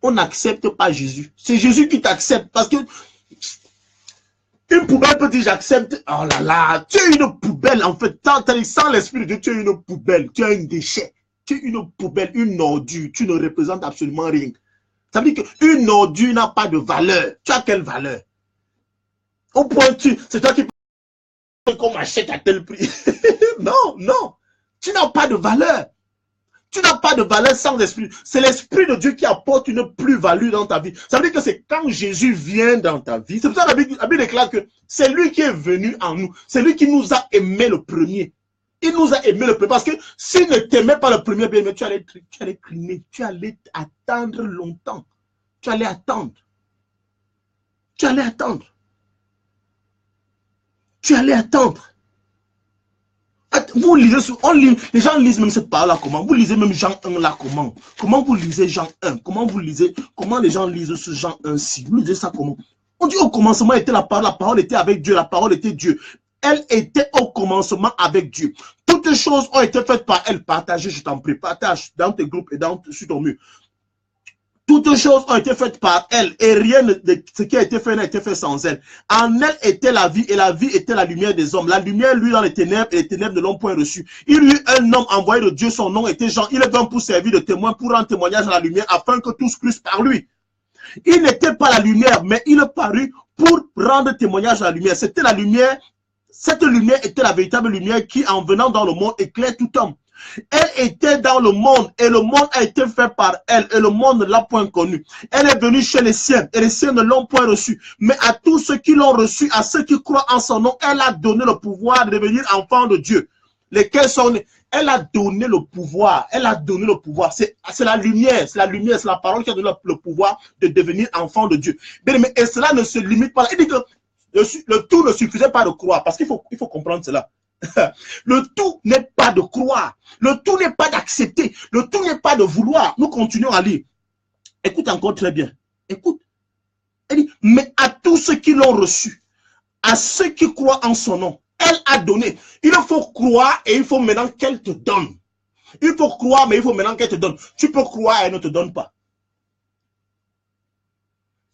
A: On n'accepte pas Jésus. C'est Jésus qui t'accepte parce que une poubelle peut dire j'accepte. Oh là là, tu es une poubelle en fait. Sans l'Esprit de Dieu, tu es une poubelle. Tu es un déchet. Tu es une poubelle, une ordure. Tu ne représentes absolument rien. Ça veut dire qu'une ordure n'a pas de valeur. Tu as quelle valeur? Au point c'est toi qui qu'on m'achète à tel prix. Non, non. Tu n'as pas de valeur. Tu n'as pas de valeur sans l'Esprit. C'est l'Esprit de Dieu qui apporte une plus-value dans ta vie. Ça veut dire que c'est quand Jésus vient dans ta vie. C'est pour ça que la Bible déclare que c'est lui qui est venu en nous. C'est lui qui nous a aimé le premier. Il nous a aimé le premier. Parce que s'il ne t'aimait pas le premier, bien, mais tu allais cliner. Tu allais attendre longtemps. Tu allais attendre. Tu allais attendre. Tu allais attendre. Vous lisez, les gens lisent même cette parole-là comment? Vous lisez même Jean 1 là comment? Comment vous lisez Jean 1? Comment les gens lisent ce Jean 1-ci? Vous lisez ça comment? On dit au commencement était la parole était avec Dieu, la parole était Dieu. Elle était au commencement avec Dieu. Toutes les choses ont été faites par elle. Partagez, je t'en prie, partage dans tes groupes et sur ton mur. Toutes choses ont été faites par elle et rien de ce qui a été fait n'a été fait sans elle. En elle était la vie et la vie était la lumière des hommes. La lumière, lui, dans les ténèbres et les ténèbres ne l'ont point reçu. Il y eut un homme envoyé de Dieu, son nom était Jean. Il est venu pour servir de témoin, pour rendre témoignage à la lumière afin que tous crussent par lui. Il n'était pas la lumière, mais il parut pour rendre témoignage à la lumière. C'était la lumière, cette lumière était la véritable lumière qui, en venant dans le monde, éclaire tout homme. Elle était dans le monde et le monde a été fait par elle et le monde ne l'a point connue. Elle est venue chez les siens et les siens ne l'ont point reçue. Mais à tous ceux qui l'ont reçue, à ceux qui croient en son nom, elle a donné le pouvoir de devenir enfant de Dieu. Lesquels sont nés. Elle a donné le pouvoir. Elle a donné le pouvoir. C'est la lumière, c'est la parole qui a donné le pouvoir de devenir enfant de Dieu. Et cela ne se limite pas. Il dit que le tout ne suffisait pas de croire parce qu'il faut comprendre cela. Le tout n'est pas de croire. Le tout n'est pas d'accepter. Le tout n'est pas de vouloir. Nous continuons à lire. Écoute encore très bien. Écoute. Elle dit, mais à tous ceux qui l'ont reçu, à ceux qui croient en son nom, elle a donné. Il faut croire et il faut maintenant qu'elle te donne. Il faut croire, mais il faut maintenant qu'elle te donne. Tu peux croire et elle ne te donne pas.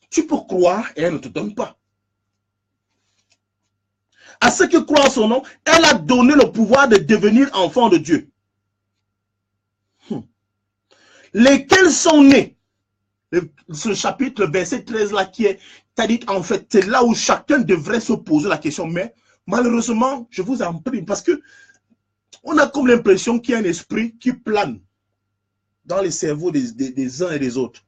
A: Tu peux croire et elle ne te donne pas. À ceux qui croient en son nom, elle a donné le pouvoir de devenir enfant de Dieu. Lesquels sont nés? Ce chapitre, le verset 13 là, qui est, c'est-à-dire en fait, c'est là où chacun devrait se poser la question. Mais malheureusement, je vous en prie, parce que on a comme l'impression qu'il y a un esprit qui plane dans les cerveaux des uns et des autres.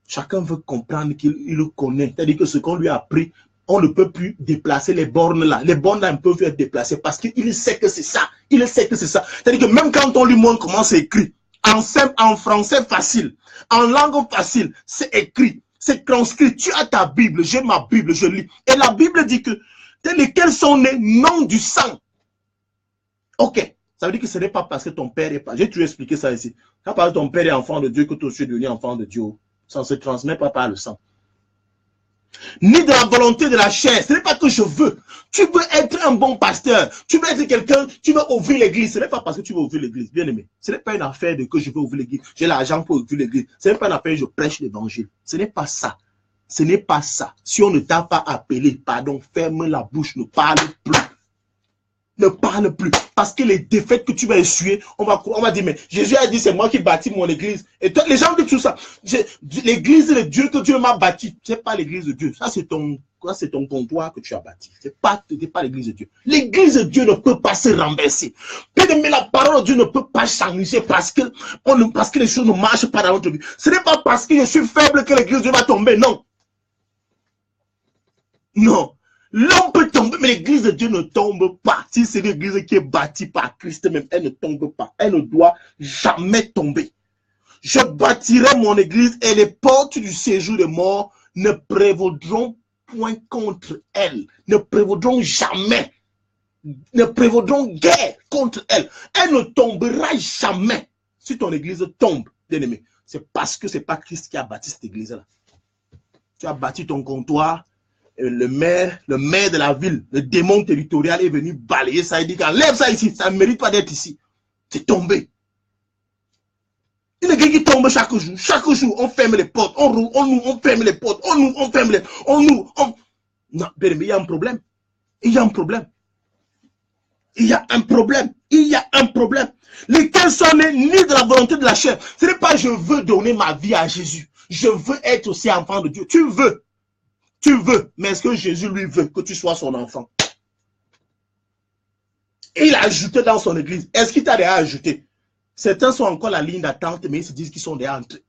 A: Chacun veut comprendre qu'il le connaît. C'est-à-dire que ce qu'on lui a appris, on ne peut plus déplacer les bornes là. Les bornes là ne peuvent plus être déplacées parce qu'il sait que c'est ça. Il sait que c'est ça. C'est-à-dire que même quand on lui montre comment c'est écrit, en français facile, en langue facile, c'est écrit, c'est transcrit. Tu as ta Bible, j'ai ma Bible, je lis. Et la Bible dit que lesquels sont nés non du sang. Ok. Ça veut dire que ce n'est pas parce que ton père est pas. J'ai toujours expliqué ça ici. Quand par ton père est enfant de Dieu, que toi tu es devenu enfant de Dieu. Ça ne se transmet pas par le sang. Ni de la volonté de la chair. Ce n'est pas que je veux. Tu veux être un bon pasteur. Tu veux être quelqu'un, tu veux ouvrir l'église. Ce n'est pas parce que tu veux ouvrir l'église, bien aimé. Ce n'est pas une affaire de que je veux ouvrir l'église. J'ai l'argent pour ouvrir l'église. Ce n'est pas une affaire je prêche l'évangile. Ce n'est pas ça. Ce n'est pas ça. Si on ne t'a pas appelé, pardon, ferme la bouche, ne parle plus. Ne parle plus. Parce que les défaites que tu vas essuyer, on va dire, mais Jésus a dit, c'est moi qui bâtis mon église. Et toi, les gens disent tout ça. L'église de Dieu que Dieu m'a bâti, c'est pas l'église de Dieu. Ça, c'est ton comptoir que tu as bâti. C'est pas l'église de Dieu. L'église de Dieu ne peut pas se renverser. Mais la parole de Dieu ne peut pas changer parce que les choses ne marchent pas dans notre vie. Ce n'est pas parce que je suis faible que l'église de Dieu va tomber. Non. Non. L'homme peut tomber, mais l'église de Dieu ne tombe pas. Si c'est l'église qui est bâtie par Christ même, elle ne tombe pas. Elle ne doit jamais tomber. Je bâtirai mon église et les portes du séjour des morts ne prévaudront point contre elle. Ne prévaudront jamais. Ne prévaudront guère contre elle. Elle ne tombera jamais. Si ton église tombe, bien aimé, c'est parce que ce n'est pas Christ qui a bâti cette église-là. Tu as bâti ton comptoir. Le maire de la ville, le démon territorial est venu balayer ça. Il dit enlève ça ici, ça ne mérite pas d'être ici. C'est tombé. Il y a quelqu'un qui tombe chaque jour. Chaque jour, on ferme les portes, on roule, on ferme les portes, on ferme les. Non, bien, mais il y a un problème. Il y a un problème. Il y a un problème. Il y a un problème. Lesquels sont nés ni de la volonté de la chair. Ce n'est pas je veux donner ma vie à Jésus. Je veux être aussi enfant de Dieu. Tu veux. Tu veux, mais est-ce que Jésus lui veut que tu sois son enfant? Et il a ajouté dans son église. Est-ce qu'il t'a déjà ajouté? Certains sont encore la ligne d'attente, mais ils se disent qu'ils sont déjà entrés.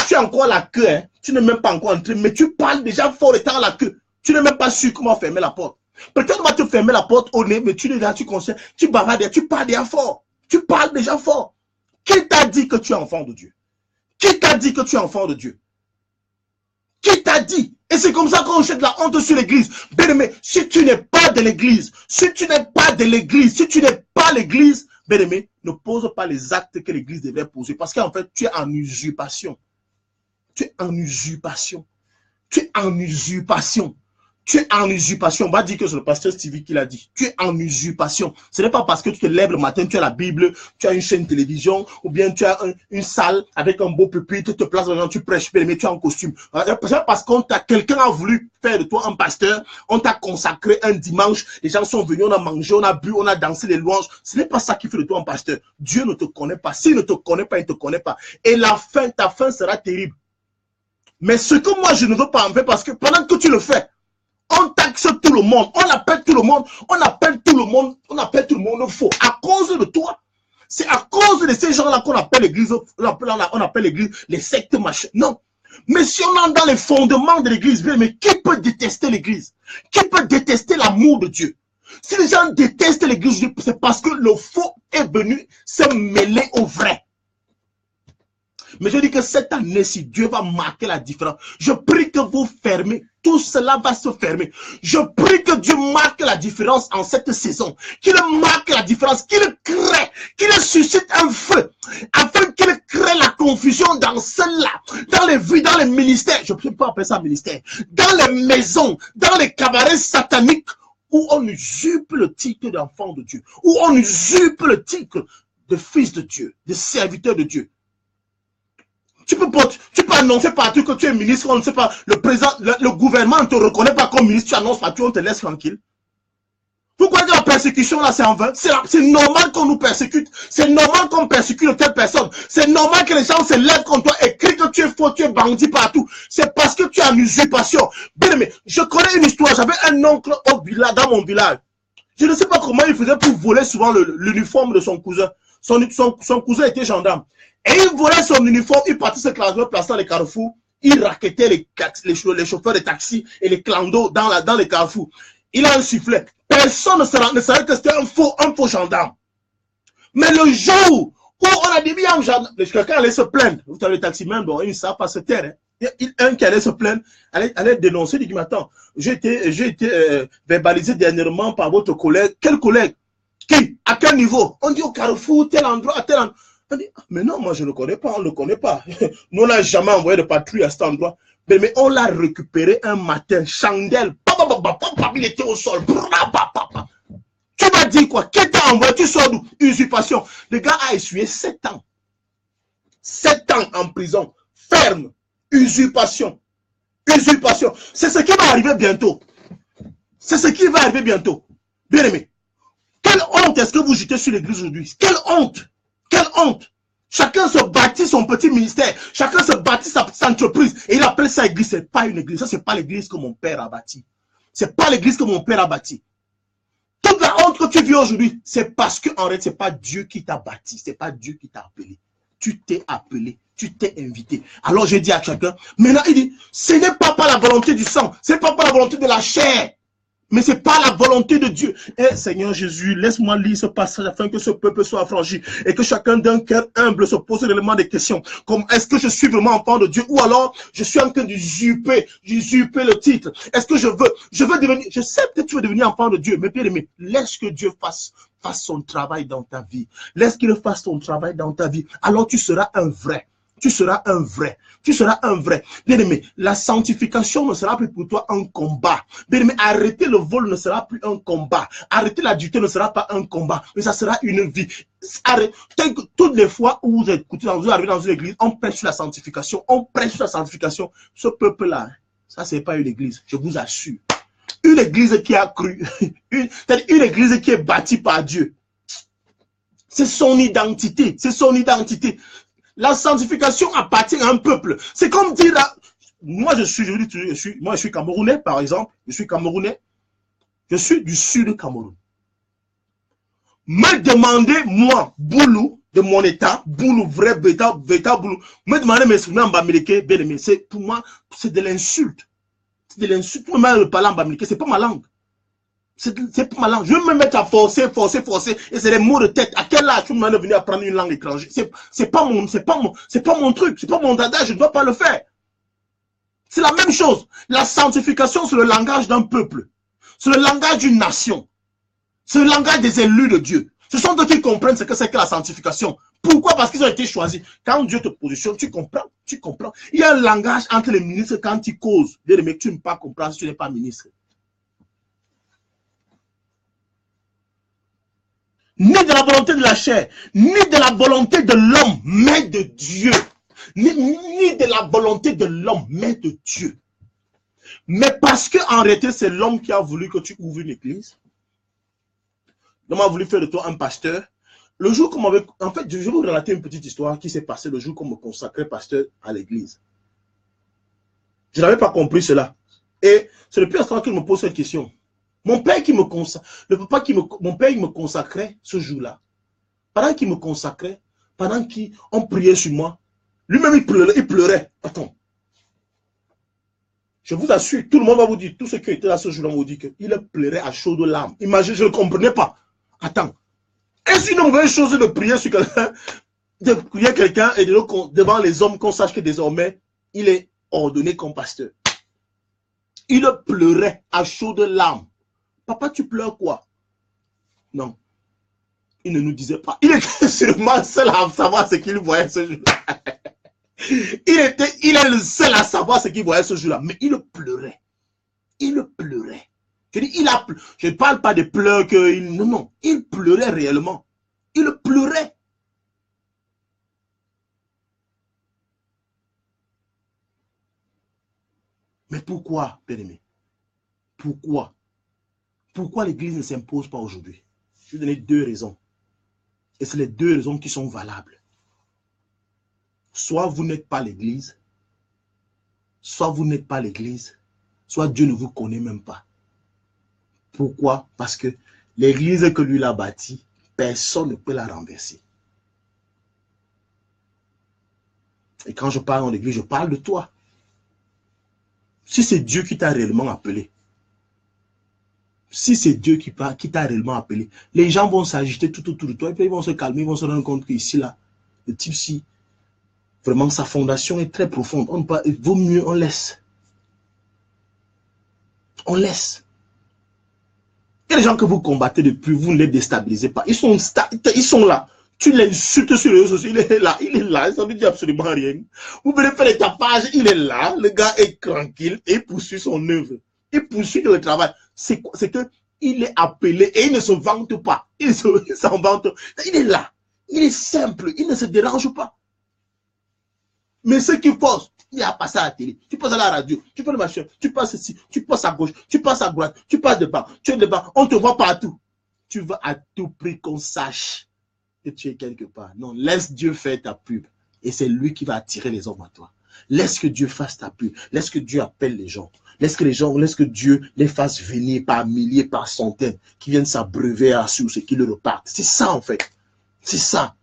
A: Tu as encore la queue, hein? Tu n'es même pas encore entré, mais tu parles déjà fort étant à la queue. Tu n'es même pas sûr comment fermer la porte. Peut-être on va te fermer la porte au nez, mais tu es là, tu conscients, tu bavardes, tu parles déjà fort. Tu parles déjà fort. Qui t'a dit que tu es enfant de Dieu? Qui t'a dit que tu es enfant de Dieu? Qui t'a dit? Et c'est comme ça qu'on jette la honte sur l'église. Bien aimé, si tu n'es pas de l'église, si tu n'es pas de l'église, si tu n'es pas l'église, bien aimé, ne pose pas les actes que l'église devait poser. Parce qu'en fait, tu es en usurpation. Tu es en usurpation. Tu es en usurpation. Tu es en usurpation. On va dire que c'est le pasteur Stevie qui l'a dit. Tu es en usurpation. Ce n'est pas parce que tu te lèves le matin, tu as la Bible, tu as une chaîne de télévision, ou bien tu as une salle avec un beau pupitre, tu te places dedans, tu prêches, mais tu es en costume. C'est parce que quelqu'un a voulu faire de toi un pasteur, on t'a consacré un dimanche, les gens sont venus, on a mangé, on a bu, on a dansé les louanges. Ce n'est pas ça qui fait de toi un pasteur. Dieu ne te connaît pas. S'il ne te connaît pas, il ne te connaît pas. Et ta fin sera terrible. Mais ce que moi je ne veux pas en faire, parce que pendant que tu le fais, on taxe tout le monde, on appelle tout le monde, on appelle tout le monde faux. À cause de toi. C'est à cause de ces gens-là qu'on appelle l'église, on appelle l'église les sectes machin. Non. Mais si on entre dans les fondements de l'église, mais qui peut détester l'église? Qui peut détester l'amour de Dieu? Si les gens détestent l'église, c'est parce que le faux est venu se mêler au vrai. Mais je dis que cette année, si Dieu va marquer la différence, je prie que vous fermez, tout cela va se fermer. Je prie que Dieu marque la différence en cette saison, qu'il marque la différence, qu'il crée, qu'il suscite un feu, afin qu'il crée la confusion dans cela, dans les vies, dans les ministères, je ne peux pas appeler ça ministère, dans les maisons, dans les cabarets sataniques, où on usurpe le titre d'enfant de Dieu, où on usurpe le titre de fils de Dieu, de serviteur de Dieu. Tu peux annoncer partout que tu es ministre, on ne sait pas, le président, le gouvernement ne te reconnaît pas comme ministre, tu annonces partout, on te laisse tranquille. Pourquoi la persécution là, c'est en vain? C'est normal qu'on nous persécute, c'est normal qu'on persécute telle personne, c'est normal que les gens se lèvent contre toi et crient que tu es faux, tu es bandit partout. C'est parce que tu as une usurpation. Bien aimé, je connais une histoire, j'avais un oncle au village, dans mon village. Je ne sais pas comment il faisait pour voler souvent l'uniforme de son cousin. Son cousin était gendarme. Et il volait son uniforme, il partait se placer dans les carrefours, il raquettait les chauffeurs de taxi et les clandos dans les carrefours. Il a un sifflet. Personne ne savait que c'était un faux gendarme. Mais le jour où on a dit, quelqu'un allait se plaindre, vous savez, les taximens, bon, ils ne savent pas se taire. Hein. Un qui allait se plaindre, allait dénoncer, il dit, mais attends, j'ai été verbalisé dernièrement par votre collègue. Quel collègue? Qui? À quel niveau? On dit au carrefour, tel endroit, tel endroit. On dit, mais non, moi je ne le connais pas, on ne le connaît pas. Nous, on n'a jamais envoyé de patrouille à cet endroit. Mais on l'a récupéré un matin, chandelle. Il était au sol. Tu vas dire quoi? Qui t'a envoyé? Tu sors d'où? Usurpation. Le gars a essuyé 7 ans. 7 ans en prison. Ferme. Usurpation. Usurpation. C'est ce qui va arriver bientôt. C'est ce qui va arriver bientôt. Bien aimé. Quelle honte est-ce que vous jetez sur l'église aujourd'hui? Quelle honte! Quelle honte! Chacun se bâtit son petit ministère. Chacun se bâtit sa entreprise. Et il appelle ça église. C'est pas une église. Ça, c'est pas l'église que mon père a bâti. C'est pas l'église que mon père a bâti. Toute la honte que tu vis aujourd'hui, c'est parce que en réalité, c'est pas Dieu qui t'a bâti. C'est pas Dieu qui t'a appelé. Tu t'es appelé. Tu t'es invité. Alors, je dis à chacun, maintenant, il dit, ce n'est pas par la volonté du sang. Ce n'est pas par la volonté de la chair. Mais ce n'est pas la volonté de Dieu. Eh Seigneur Jésus, laisse-moi lire ce passage afin que ce peuple soit affranchi et que chacun d'un cœur humble se pose réellement des questions. Comme est-ce que je suis vraiment enfant de Dieu ou alors je suis en train d'usurper le titre. Est-ce que je veux devenir, je sais que tu veux devenir enfant de Dieu, mais bien aimé, laisse que Dieu fasse son travail dans ta vie. Laisse qu'il fasse son travail dans ta vie. Alors tu seras un vrai. Tu seras un vrai. Tu seras un vrai. Bien-aimé, la sanctification ne sera plus pour toi un combat. Bien-aimé, arrêter le vol ne sera plus un combat. Arrêter l'adultère ne sera pas un combat, mais ça sera une vie. Toutes les fois où vous arrivez dans une église, on prêche sur la sanctification. On prêche sur la sanctification. Ce peuple-là, ça, c'est pas une église, je vous assure. Une église qui a cru, une église qui est bâtie par Dieu. C'est son identité. C'est son identité. La sanctification appartient à un peuple. C'est comme dire, moi je suis Camerounais par exemple, je suis Camerounais, je suis du sud de Cameroun. Me demander, moi, Boulou, de mon état, Boulou, vrai, bêta, Boulou, me demander mes souvenirs en bamileke, bien aimé, pour moi, c'est de l'insulte. C'est de l'insulte. Pour moi, le parler en bamileke, c'est pas ma langue. C'est pas ma langue. Je vais me mettre à forcer. Et c'est des mots de tête. À quel âge tu me demandes de venir apprendre une langue étrangère? C'est pas mon truc. C'est pas mon dada. Je ne dois pas le faire. C'est la même chose. La sanctification, c'est le langage d'un peuple. C'est le langage d'une nation. C'est le langage des élus de Dieu. Ce sont eux qui comprennent ce que c'est que la sanctification. Pourquoi? Parce qu'ils ont été choisis. Quand Dieu te positionne, tu comprends. Tu comprends. Il y a un langage entre les ministres quand ils causent. Bien aimé, tu ne peux pas comprendre si tu n'es pas ministre. Ni de la volonté de la chair, ni de la volonté de l'homme, mais de Dieu. Ni de la volonté de l'homme, mais de Dieu. Mais parce qu'en réalité, c'est l'homme qui a voulu que tu ouvres une église. L'homme a voulu faire de toi un pasteur. Le jour qu'on m'avait... En fait, je vais vous relater une petite histoire qui s'est passée le jour qu'on me consacrait pasteur à l'église. Je n'avais pas compris cela. Et c'est le plus instant qu'il me pose cette question. Mon père qui me consacrait, mon père il me consacrait ce jour-là. Pendant qu'il me consacrait, pendant qu'on priait sur moi, lui-même il pleurait. Attends. Je vous assure, tout le monde va vous dire, tous ceux qui étaient là ce jour-là vont vous dire qu'il pleurait à chaudes larmes. Imaginez, je ne comprenais pas. Attends. Est-ce une mauvaise chose de prier sur quelqu'un, de prier quelqu'un et devant les hommes qu'on sache que désormais, il est ordonné comme pasteur? Il pleurait à chaudes larmes. Papa, tu pleures quoi? Non. Il ne nous disait pas. Il était sûrement seul à savoir ce qu'il voyait ce jour-là. Il est le seul à savoir ce qu'il voyait ce jour-là. Mais il pleurait. Il pleurait. Je dis, je ne parle pas de pleurs que... Non, non. Il pleurait réellement. Il pleurait. Mais pourquoi, bien-aimé? Pourquoi? Pourquoi l'église ne s'impose pas aujourd'hui? Je vais donner 2 raisons. Et c'est les 2 raisons qui sont valables. Soit vous n'êtes pas l'église, soit vous n'êtes pas l'église, soit Dieu ne vous connaît même pas. Pourquoi? Parce que l'église que lui a bâtie, personne ne peut la renverser. Et quand je parle en église, je parle de toi. Si c'est Dieu qui t'a réellement appelé, si c'est Dieu qui t'a réellement appelé, les gens vont s'agiter tout autour de toi et puis ils vont se calmer, ils vont se rendre compte qu'ici, là, le type-ci, vraiment, sa fondation est très profonde. Il vaut mieux, on laisse. On laisse. Il y a des gens que vous combattez depuis, vous ne les déstabilisez pas. Ils sont là. Tu l'insultes sur les réseaux sociaux, il est là, ça ne dit absolument rien. Vous venez faire les tapages, il est là, le gars est tranquille et il poursuit son œuvre. Il poursuit le travail. C'est que il est appelé et il ne se vante pas. Il s'en vante. Il est là. Il est simple. Il ne se dérange pas. Mais ceux qui posent, il a passé à la télé, tu passes à la radio, tu fais le machin, tu passes ici, tu passes à gauche, tu passes à droite, tu passes devant, tu es devant, on te voit partout. Tu veux à tout prix qu'on sache que tu es quelque part. Non, laisse Dieu faire ta pub. Et c'est lui qui va attirer les hommes à toi. Laisse que Dieu fasse ta pub. Laisse que Dieu appelle les gens. Laisse que Dieu les fasse venir par milliers, par centaines, qui viennent s'abreuver à source et qui le repartent. C'est ça en fait. C'est ça.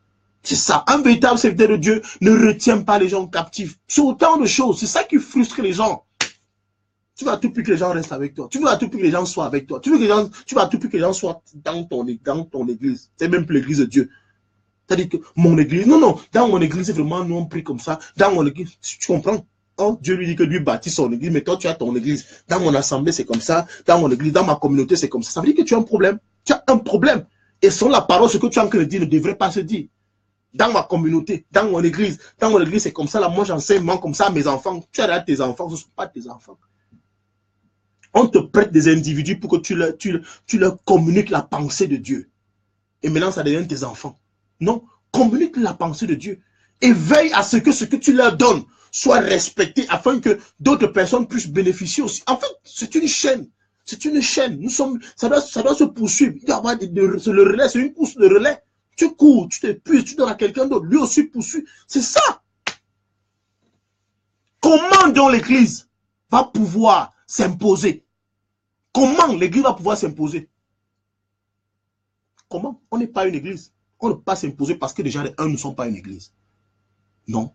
A: C'est ça. Un véritable serviteur de Dieu ne retient pas les gens captifs. C'est autant de choses. C'est ça qui frustre les gens. Tu vas tout plus que les gens restent avec toi. Tu vas tout plus que les gens soient avec toi. Tu vas tout plus que les gens soient dans ton église. C'est même plus l'église de Dieu. C'est-à-dire que mon église, non, dans mon église, c'est vraiment nous on prie comme ça. Dans mon église, tu comprends? Oh, Dieu lui dit que lui bâtit son église, mais toi tu as ton église. Dans mon assemblée, c'est comme ça. Dans mon église, dans ma communauté, c'est comme ça. Ça veut dire que tu as un problème. Tu as un problème. Et selon la parole, ce que tu as en train de dire ne devrait pas se dire. Dans ma communauté, dans mon église, c'est comme ça. Là, moi, j'enseigne comme ça à mes enfants. Tu as là tes enfants, ce ne sont pas tes enfants. On te prête des individus pour que tu leur communiques la pensée de Dieu. Et maintenant, ça devient tes enfants. Non, communique la pensée de Dieu. Et veille à ce que tu leur donnes soit respecté afin que d'autres personnes puissent bénéficier aussi. En fait, c'est une chaîne. C'est une chaîne. Ça doit se poursuivre. Il doit y avoir le relais, c'est une course de relais. Tu cours, tu t'épuises, tu donnes à quelqu'un d'autre. Lui aussi poursuit. C'est ça. Comment donc l'église va pouvoir s'imposer? Comment l'église va pouvoir s'imposer? Comment? On n'est pas une église. On ne peut pas s'imposer parce que déjà les uns ne sont pas une église. Non.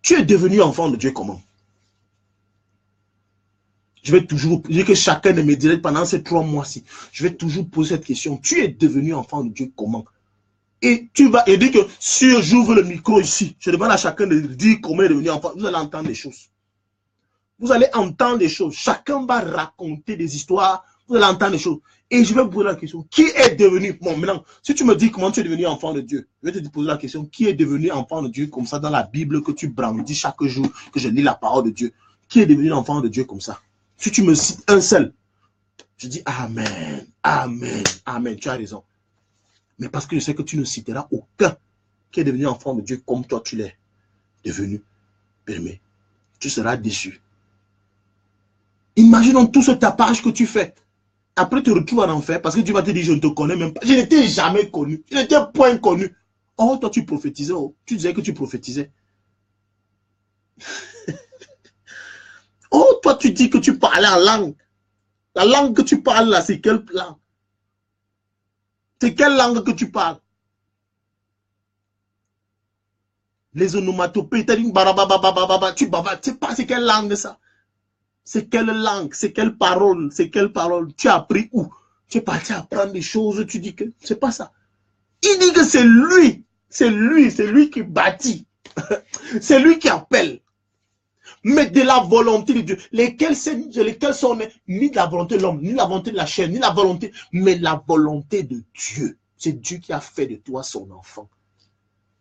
A: Tu es devenu enfant de Dieu comment? Je vais toujours dire que chacun de mes directs pendant ces 3 mois-ci, je vais toujours poser cette question. Tu es devenu enfant de Dieu comment? Et tu vas dire que si j'ouvre le micro ici, je demande à chacun de dire comment il est devenu enfant. Vous allez entendre des choses. Vous allez entendre des choses. Chacun va raconter des histoires. Vous allez entendre des choses. Et je vais vous poser la question. Qui est devenu? Bon, maintenant, si tu me dis comment tu es devenu enfant de Dieu, je vais te poser la question. Qui est devenu enfant de Dieu comme ça dans la Bible que tu brandis chaque jour, que je lis la parole de Dieu? Qui est devenu enfant de Dieu comme ça? Si tu me cites un seul, je dis Amen, Amen, Amen. Tu as raison. Mais parce que je sais que tu ne citeras aucun qui est devenu enfant de Dieu comme toi tu l'es devenu. Bien-aimé, tu seras déçu. Imaginons tout ce tapage que tu fais. Après, tu te retrouves en enfer parce que Dieu va te dire, je ne te connais même pas. Je n'étais jamais connu. Je n'étais point connu. Oh, toi, tu prophétisais. Oh, tu disais que tu prophétisais. Oh, toi, tu dis que tu parlais en langue. La langue que tu parles là, c'est quelle langue? C'est quelle langue que tu parles? Les onomatopées, tu sais pas c'est quelle langue ça? C'est quelle langue? C'est quelle parole? C'est quelle parole? Tu as appris où? Tu es parti apprendre des choses, tu dis que c'est pas ça. Il dit que c'est lui qui bâtit. C'est lui qui appelle. Mais de la volonté de Dieu, lesquels sont ni de la volonté de l'homme, ni de la volonté de la chair, ni de la volonté, mais la volonté de Dieu. C'est Dieu qui a fait de toi son enfant.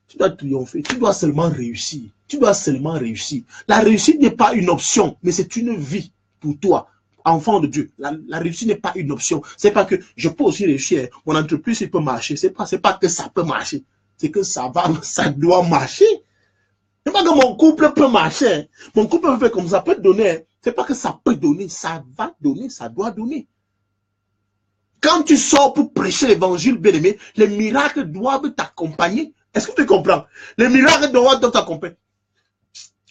A: Tu dois triompher, tu dois seulement réussir. Tu dois seulement réussir. La réussite n'est pas une option, mais c'est une vie pour toi, enfant de Dieu. La réussite n'est pas une option. C'est pas que je peux aussi réussir, mon entreprise peut marcher. C'est pas que ça peut marcher. C'est que ça doit marcher. C'est pas que mon couple peut marcher. Mon couple peut faire comme ça, peut donner. C'est pas que ça peut donner, ça va donner, ça doit donner. Quand tu sors pour prêcher l'évangile, bien-aimé, les miracles doivent t'accompagner. Est-ce que tu comprends? Les miracles doivent t'accompagner.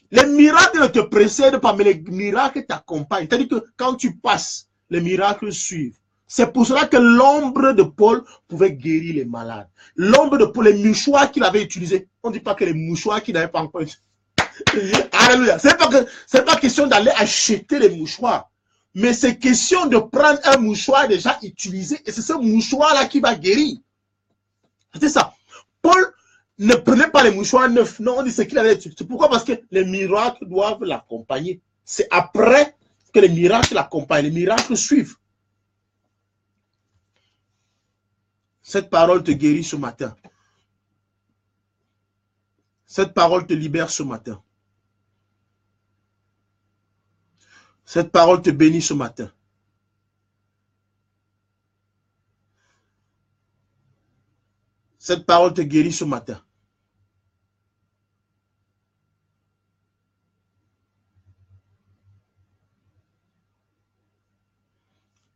A: Les miracles ne te précèdent pas, mais les miracles t'accompagnent. C'est-à-dire que quand tu passes, les miracles suivent. C'est pour cela que l'ombre de Paul pouvait guérir les malades. L'ombre de Paul, les mouchoirs qu'il avait utilisés. On ne dit pas que les mouchoirs qu'il n'avait pas encore utilisés. Alléluia. C'est pas question d'aller acheter les mouchoirs. Mais c'est question de prendre un mouchoir déjà utilisé. Et c'est ce mouchoir-là qui va guérir. C'est ça. Paul ne prenait pas les mouchoirs neufs. Non, on dit ce qu'il avait utilisé. C'est pourquoi? Parce que les miracles doivent l'accompagner. C'est après que les miracles l'accompagnent, les miracles suivent. Cette parole te guérit ce matin. Cette parole te libère ce matin. Cette parole te bénit ce matin. Cette parole te guérit ce matin.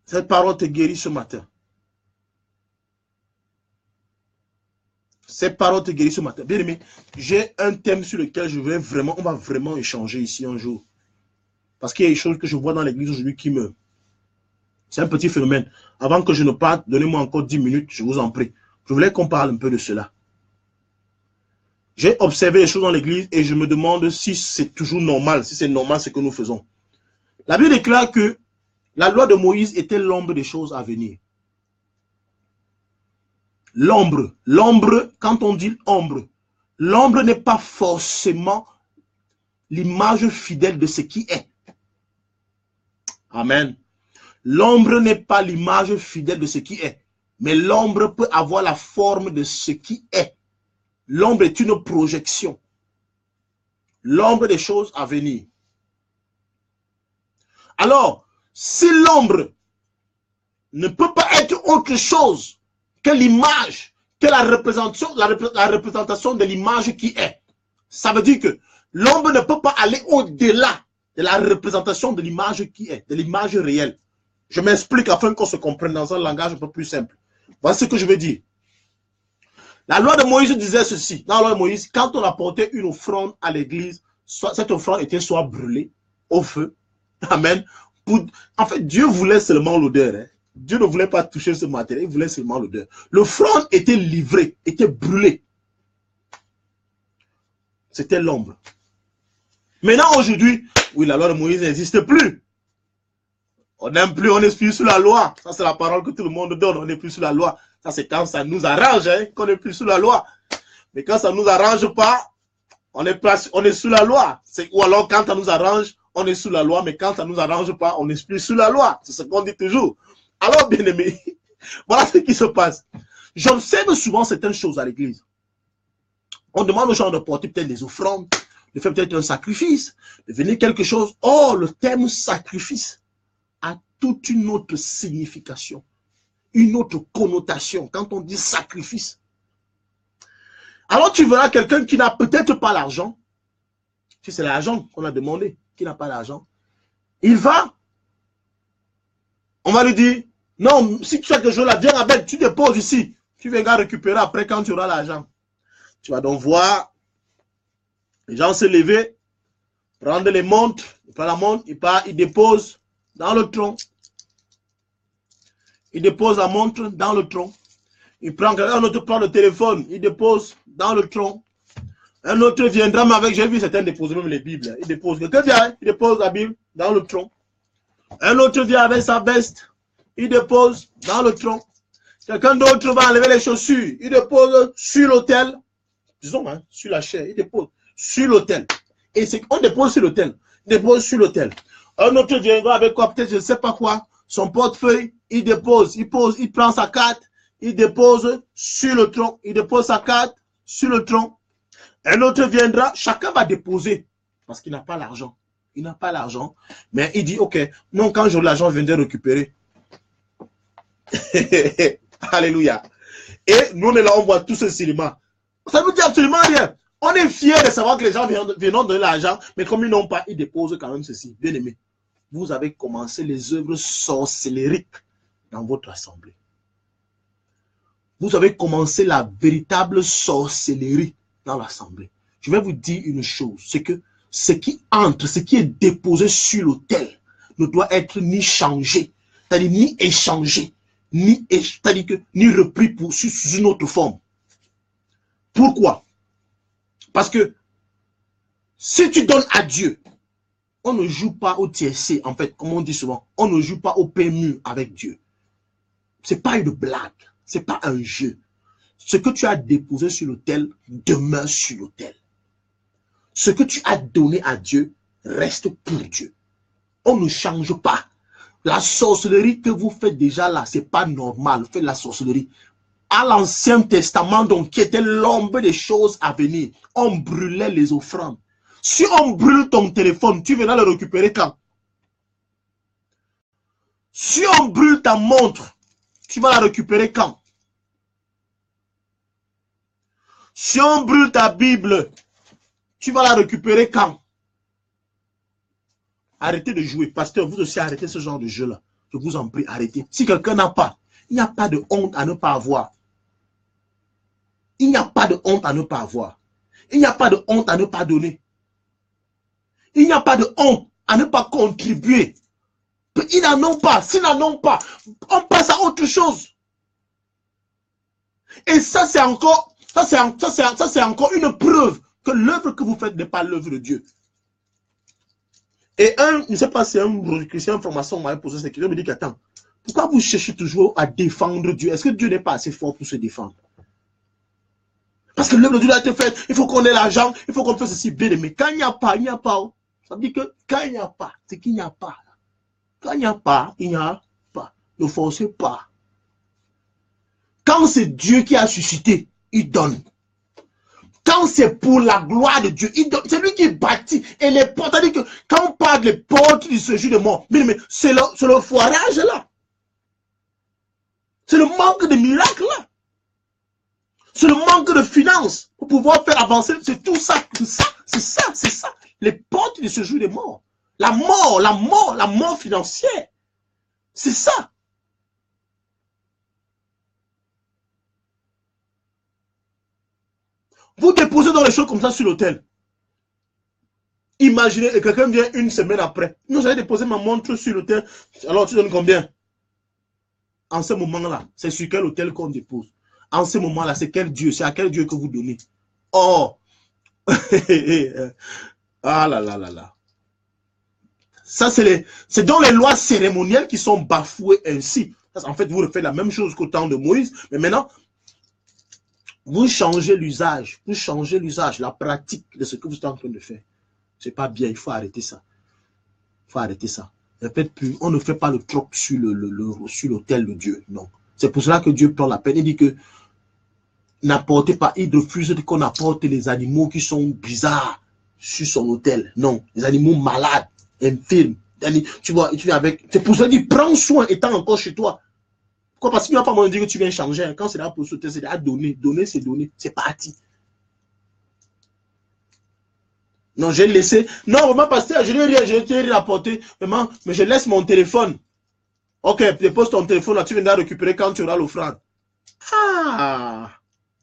A: Cette parole te guérit ce matin. Cette parole te guérit ce matin. Bien aimé, j'ai un thème sur lequel on va vraiment échanger ici un jour. Parce qu'il y a des choses que je vois dans l'église aujourd'hui qui me... C'est un petit phénomène. Avant que je ne parte, donnez-moi encore 10 minutes, je vous en prie. Je voulais qu'on parle un peu de cela. J'ai observé les choses dans l'église et je me demande si c'est toujours normal, si c'est normal ce que nous faisons. La Bible déclare que la loi de Moïse était l'ombre des choses à venir. L'ombre, quand on dit ombre, l'ombre n'est pas forcément l'image fidèle de ce qui est. Amen. L'ombre n'est pas l'image fidèle de ce qui est, mais l'ombre peut avoir la forme de ce qui est. L'ombre est une projection. L'ombre des choses à venir. Alors, si l'ombre ne peut pas être autre chose que l'image, que la représentation de l'image qui est, ça veut dire que l'ombre ne peut pas aller au-delà de la représentation de l'image qui est, de l'image réelle. Je m'explique afin qu'on se comprenne dans un langage un peu plus simple. Voici ce que je veux dire. La loi de Moïse disait ceci. Dans la loi de Moïse, quand on apportait une offrande à l'église, cette offrande était soit brûlée au feu. Amen. En fait, Dieu voulait seulement l'odeur. Hein. Dieu ne voulait pas toucher ce matériel, il voulait seulement l'odeur. L'offrande était livrée, était brûlée. C'était l'ombre. Maintenant, aujourd'hui, oui, la loi de Moïse n'existe plus. On n'aime plus, on n'est plus sous la loi. Ça, c'est la parole que tout le monde donne. On n'est plus sous la loi. Ça, c'est quand ça nous arrange, hein, qu'on n'est plus sous la loi. Mais quand ça ne nous arrange pas, on est sous la loi. Ou alors, quand ça nous arrange, on est sous la loi. Mais quand ça ne nous arrange pas, on n'est plus sous la loi. C'est ce qu'on dit toujours. Alors, bien aimé, voilà ce qui se passe. J'observe souvent certaines choses à l'église. On demande aux gens de porter peut-être des offrandes, de faire peut-être un sacrifice, de venir quelque chose. Or, le terme sacrifice a toute une autre signification, une autre connotation quand on dit sacrifice. Alors tu verras quelqu'un qui n'a peut-être pas l'argent, si c'est l'argent qu'on a demandé, qui n'a pas l'argent, il va, on va lui dire, non, si tu as quelque chose là, viens avec, tu déposes ici, tu viendras récupérer après quand tu auras l'argent. Tu vas donc voir les gens se lever, prendre les montres, il prend la montre, il part, il dépose dans le tronc. Il dépose la montre dans le tronc. Il prend un autre prend le téléphone, il dépose dans le tronc. Un autre viendra, mais avec, j'ai vu certains déposer même les Bibles. Il dépose, quelqu'un vient, il dépose la Bible dans le tronc. Un autre vient avec sa veste, il dépose dans le tronc. Quelqu'un d'autre va enlever les chaussures, il dépose sur l'autel. Disons, hein, sur la chair, il dépose sur l'autel. Et c'est on dépose sur l'autel. Il dépose sur l'autel. Un autre viendra avec quoi, peut-être je ne sais pas quoi, son portefeuille, il dépose, il prend sa carte, il dépose sur le tronc, il dépose sa carte sur le tronc. Un autre viendra, chacun va déposer, parce qu'il n'a pas l'argent. Il n'a pas l'argent, mais il dit, ok, non, quand j'aurai l'argent, je viendrai récupérer. Alléluia. Et nous, là, on voit tout ce cinéma. Ça ne nous dit absolument rien. On est fiers de savoir que les gens viennent donner l'argent, mais comme ils n'ont pas, ils déposent quand même ceci. Bien aimé, vous avez commencé les œuvres sorcellériques dans votre assemblée. Vous avez commencé la véritable sorcellerie dans l'assemblée. Je vais vous dire une chose, c'est que ce qui entre, ce qui est déposé sur l'autel ne doit être ni changé, c'est-à-dire ni échangé, ni repris sous une autre forme. Pourquoi? Parce que si tu donnes à Dieu, on ne joue pas au tiercé, en fait, comme on dit souvent, on ne joue pas au PMU avec Dieu. Ce n'est pas une blague, ce n'est pas un jeu. Ce que tu as déposé sur l'autel demeure sur l'autel. Ce que tu as donné à Dieu reste pour Dieu. On ne change pas. La sorcellerie que vous faites déjà là, c'est pas normal. Vous faites la sorcellerie. À l'Ancien Testament, donc, qui était l'ombre des choses à venir, on brûlait les offrandes. Si on brûle ton téléphone, tu viendras le récupérer quand? Si on brûle ta montre, tu vas la récupérer quand? Si on brûle ta Bible, tu vas la récupérer quand? Arrêtez de jouer. Pasteur, vous aussi arrêtez ce genre de jeu-là. Je vous en prie, arrêtez. Si quelqu'un n'a pas, il n'y a pas de honte à ne pas avoir. Il n'y a pas de honte à ne pas avoir. Il n'y a pas de honte à ne pas donner. Il n'y a pas de honte à ne pas contribuer. Ils n'en ont pas. S'ils n'en ont pas, on passe à autre chose. Et ça, c'est encore, encore une preuve que l'œuvre que vous faites n'est pas l'œuvre de Dieu. Et je ne sais pas si un chrétien formation m'avait posé cette question, il me dit qu'attends, pourquoi vous cherchez toujours à défendre Dieu? Est-ce que Dieu n'est pas assez fort pour se défendre? Parce que l'œuvre de Dieu a été faite, il faut qu'on ait l'argent, il faut qu'on fasse ceci bien, mais quand il n'y a pas, il n'y a pas. Ça veut dire que quand il n'y a pas, c'est qu'il n'y a pas. Quand il n'y a pas, il n'y a pas. Ne forcez pas. Quand c'est Dieu qui a suscité, il donne. Quand c'est pour la gloire de Dieu, il donne. C'est lui qui bâtit. Et les portes, c'est-à-dire que quand on parle des portes du séjour de mort, mais c'est le foirage là. C'est le manque de miracles là. C'est le manque de finances pour pouvoir faire avancer. C'est tout ça, c'est ça. Les portes du séjour de mort. La mort financière. C'est ça. Vous déposez dans les choses comme ça sur l'autel. Imaginez, et quelqu'un vient une semaine après. Nous, j'avais déposé ma montre sur l'autel. Alors, tu donnes combien? En ce moment-là, c'est sur quel hôtel qu'on dépose? En ce moment-là, c'est quel Dieu? C'est à quel Dieu que vous donnez? Oh! Ah là là là là. Ça, c'est dans les lois cérémonielles qui sont bafouées ainsi. En fait, vous refaites la même chose qu'au temps de Moïse, mais maintenant, vous changez l'usage, la pratique de ce que vous êtes en train de faire. C'est pas bien, il faut arrêter ça. Il faut arrêter ça. Répète plus, on ne fait pas le troc sur l'autel de Dieu, non. C'est pour cela que Dieu prend la peine. Il dit que n'apportez pas, il refuse qu'on apporte les animaux qui sont bizarres sur son autel. Non, les animaux malades, infirmes. Tu vois, c'est pour ça qu'il prend soin étant encore chez toi. Pourquoi? Parce qu'il ne va pas me dire que tu viens changer. Quand c'est là pour sauter, c'est à donner. Donner, c'est donner. C'est parti. Non, j'ai laissé. Non, vraiment, pasteur, je n'ai rien, je t'ai rien apporté. Vraiment, mais je laisse mon téléphone. Ok, dépose ton téléphone là, tu viendras récupérer quand tu auras l'offrande. Ah!